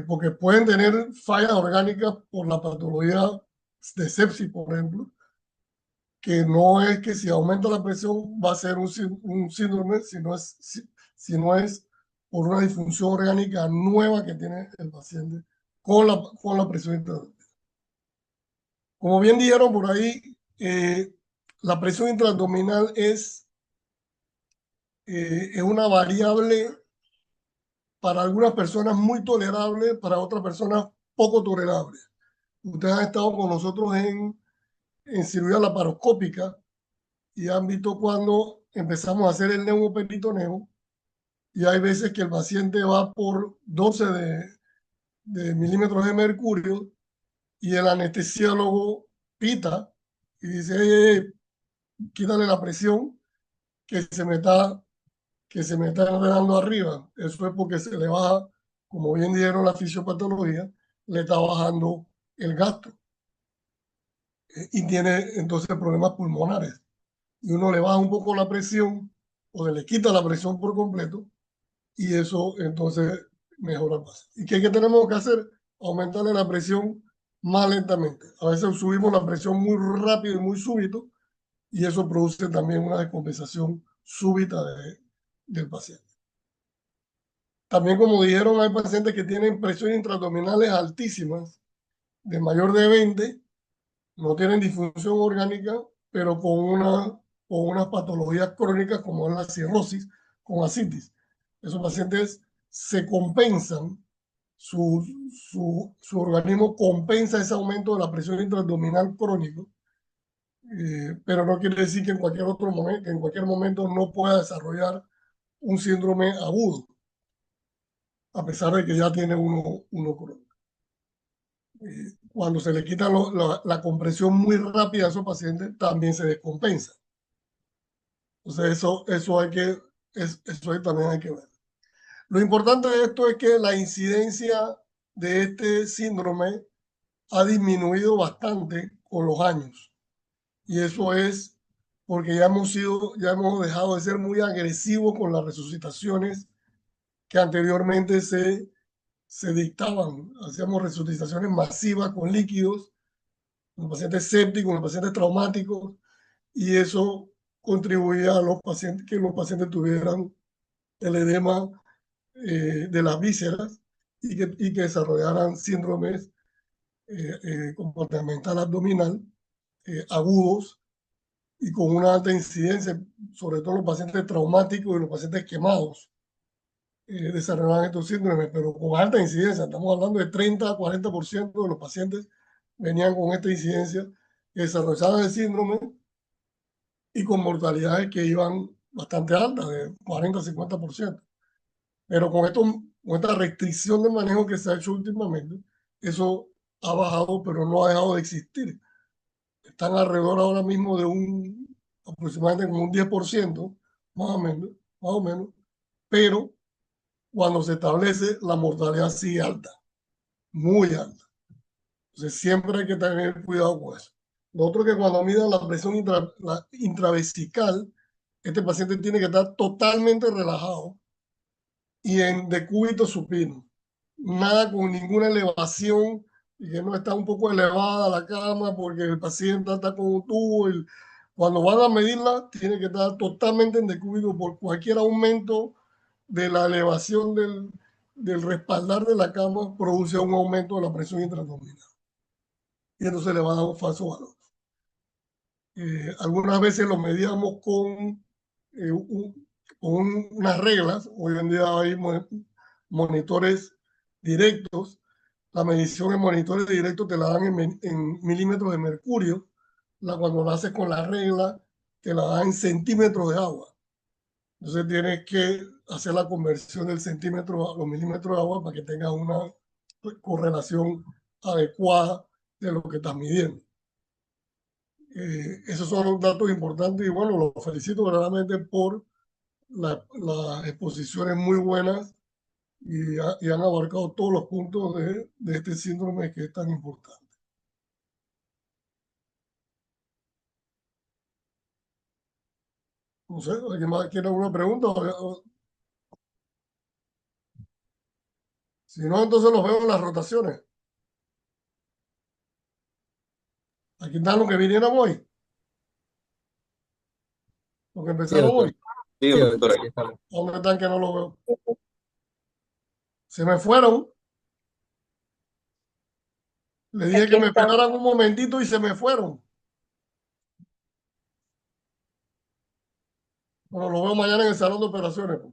Porque pueden tener fallas orgánicas por la patología de sepsis, por ejemplo, que no es que si aumenta la presión va a ser un síndrome, sino es por una disfunción orgánica nueva que tiene el paciente con la presión intraabdominal. Como bien dijeron por ahí, la presión intraabdominal es una variable para algunas personas muy tolerable, para otras personas poco tolerable. Ustedes han estado con nosotros en cirugía laparoscópica y han visto cuando empezamos a hacer el neumoperitoneo y hay veces que el paciente va por 12 de milímetros de mercurio y el anestesiólogo pita y dice, quítale la presión que se me está enredando arriba. Eso es porque se le baja, como bien dijeron la fisiopatología, le está bajando el gasto y tiene entonces problemas pulmonares. Y uno le baja un poco la presión o le quita la presión por completo y eso entonces mejora el paciente. ¿Y qué tenemos que hacer? Aumentarle la presión más lentamente. A veces subimos la presión muy rápido y muy súbito y eso produce también una descompensación súbita del paciente. También, como dijeron, hay pacientes que tienen presiones intraabdominales altísimas, de mayor de 20, no tienen disfunción orgánica, pero con unas patologías crónicas como es la cirrosis, con ascitis. Esos pacientes se compensan, su organismo compensa ese aumento de la presión intraabdominal crónico, pero no quiere decir que en cualquier momento no pueda desarrollar un síndrome agudo, a pesar de que ya tiene uno crónico. Cuando se le quita la compresión muy rápida a esos pacientes, también se descompensa. Entonces, eso también hay que ver. Lo importante de esto es que la incidencia de este síndrome ha disminuido bastante con los años. Y eso es porque ya hemos dejado de ser muy agresivos con las resucitaciones que anteriormente se dictaban. Hacíamos resucitaciones masivas con líquidos, con pacientes sépticos, con pacientes traumáticos, y eso contribuía a que los pacientes tuvieran el edema de las vísceras y que desarrollaran síndromes comportamental abdominal agudos y con una alta incidencia, sobre todo los pacientes traumáticos y los pacientes quemados desarrollaban estos síndromes, pero con alta incidencia. Estamos hablando de 30 a 40% de los pacientes venían con esta incidencia que desarrollaban el síndrome y con mortalidades que iban bastante altas, de 40 a 50%. Pero con esta restricción de manejo que se ha hecho últimamente, eso ha bajado, pero no ha dejado de existir. Están alrededor ahora mismo de aproximadamente como un 10%, más o menos, pero cuando se establece la mortalidad sigue alta, muy alta. Entonces siempre hay que tener cuidado con eso. Lo otro es que cuando midan la presión intravesical, este paciente tiene que estar totalmente relajado y en decúbito supino. Nada con ninguna elevación y que no está un poco elevada la cama porque el paciente está con un tubo. Cuando van a medirla, tiene que estar totalmente en decúbito por cualquier aumento de la elevación del respaldar de la cama produce un aumento de la presión intraabdominal. Y entonces le va a dar un falso valor. Algunas veces lo medíamos con unas reglas. Hoy en día hay monitores directos. La medición en monitores directos te la dan en milímetros de mercurio. Cuando la haces con la regla, te la dan en centímetros de agua. Entonces tienes que hacer la conversión del centímetro a los milímetros de agua para que tengas una correlación adecuada de lo que estás midiendo. Esos son los datos importantes y bueno, los felicito verdaderamente por las exposiciones muy buenas y han abarcado todos los puntos de este síndrome que es tan importante. No sé, ¿alguien más quiere alguna pregunta? Si no, entonces los veo en las rotaciones. Aquí están los que vinieron hoy, los que Sí, empezaron doctor. hoy. Dígame, doctor, aquí estamos. ¿Dónde están que no los veo? Se me fueron. Le dije Aquí que me están. esperaran un momentito y se me fueron. Bueno, lo veo mañana en el salón de operaciones, pues.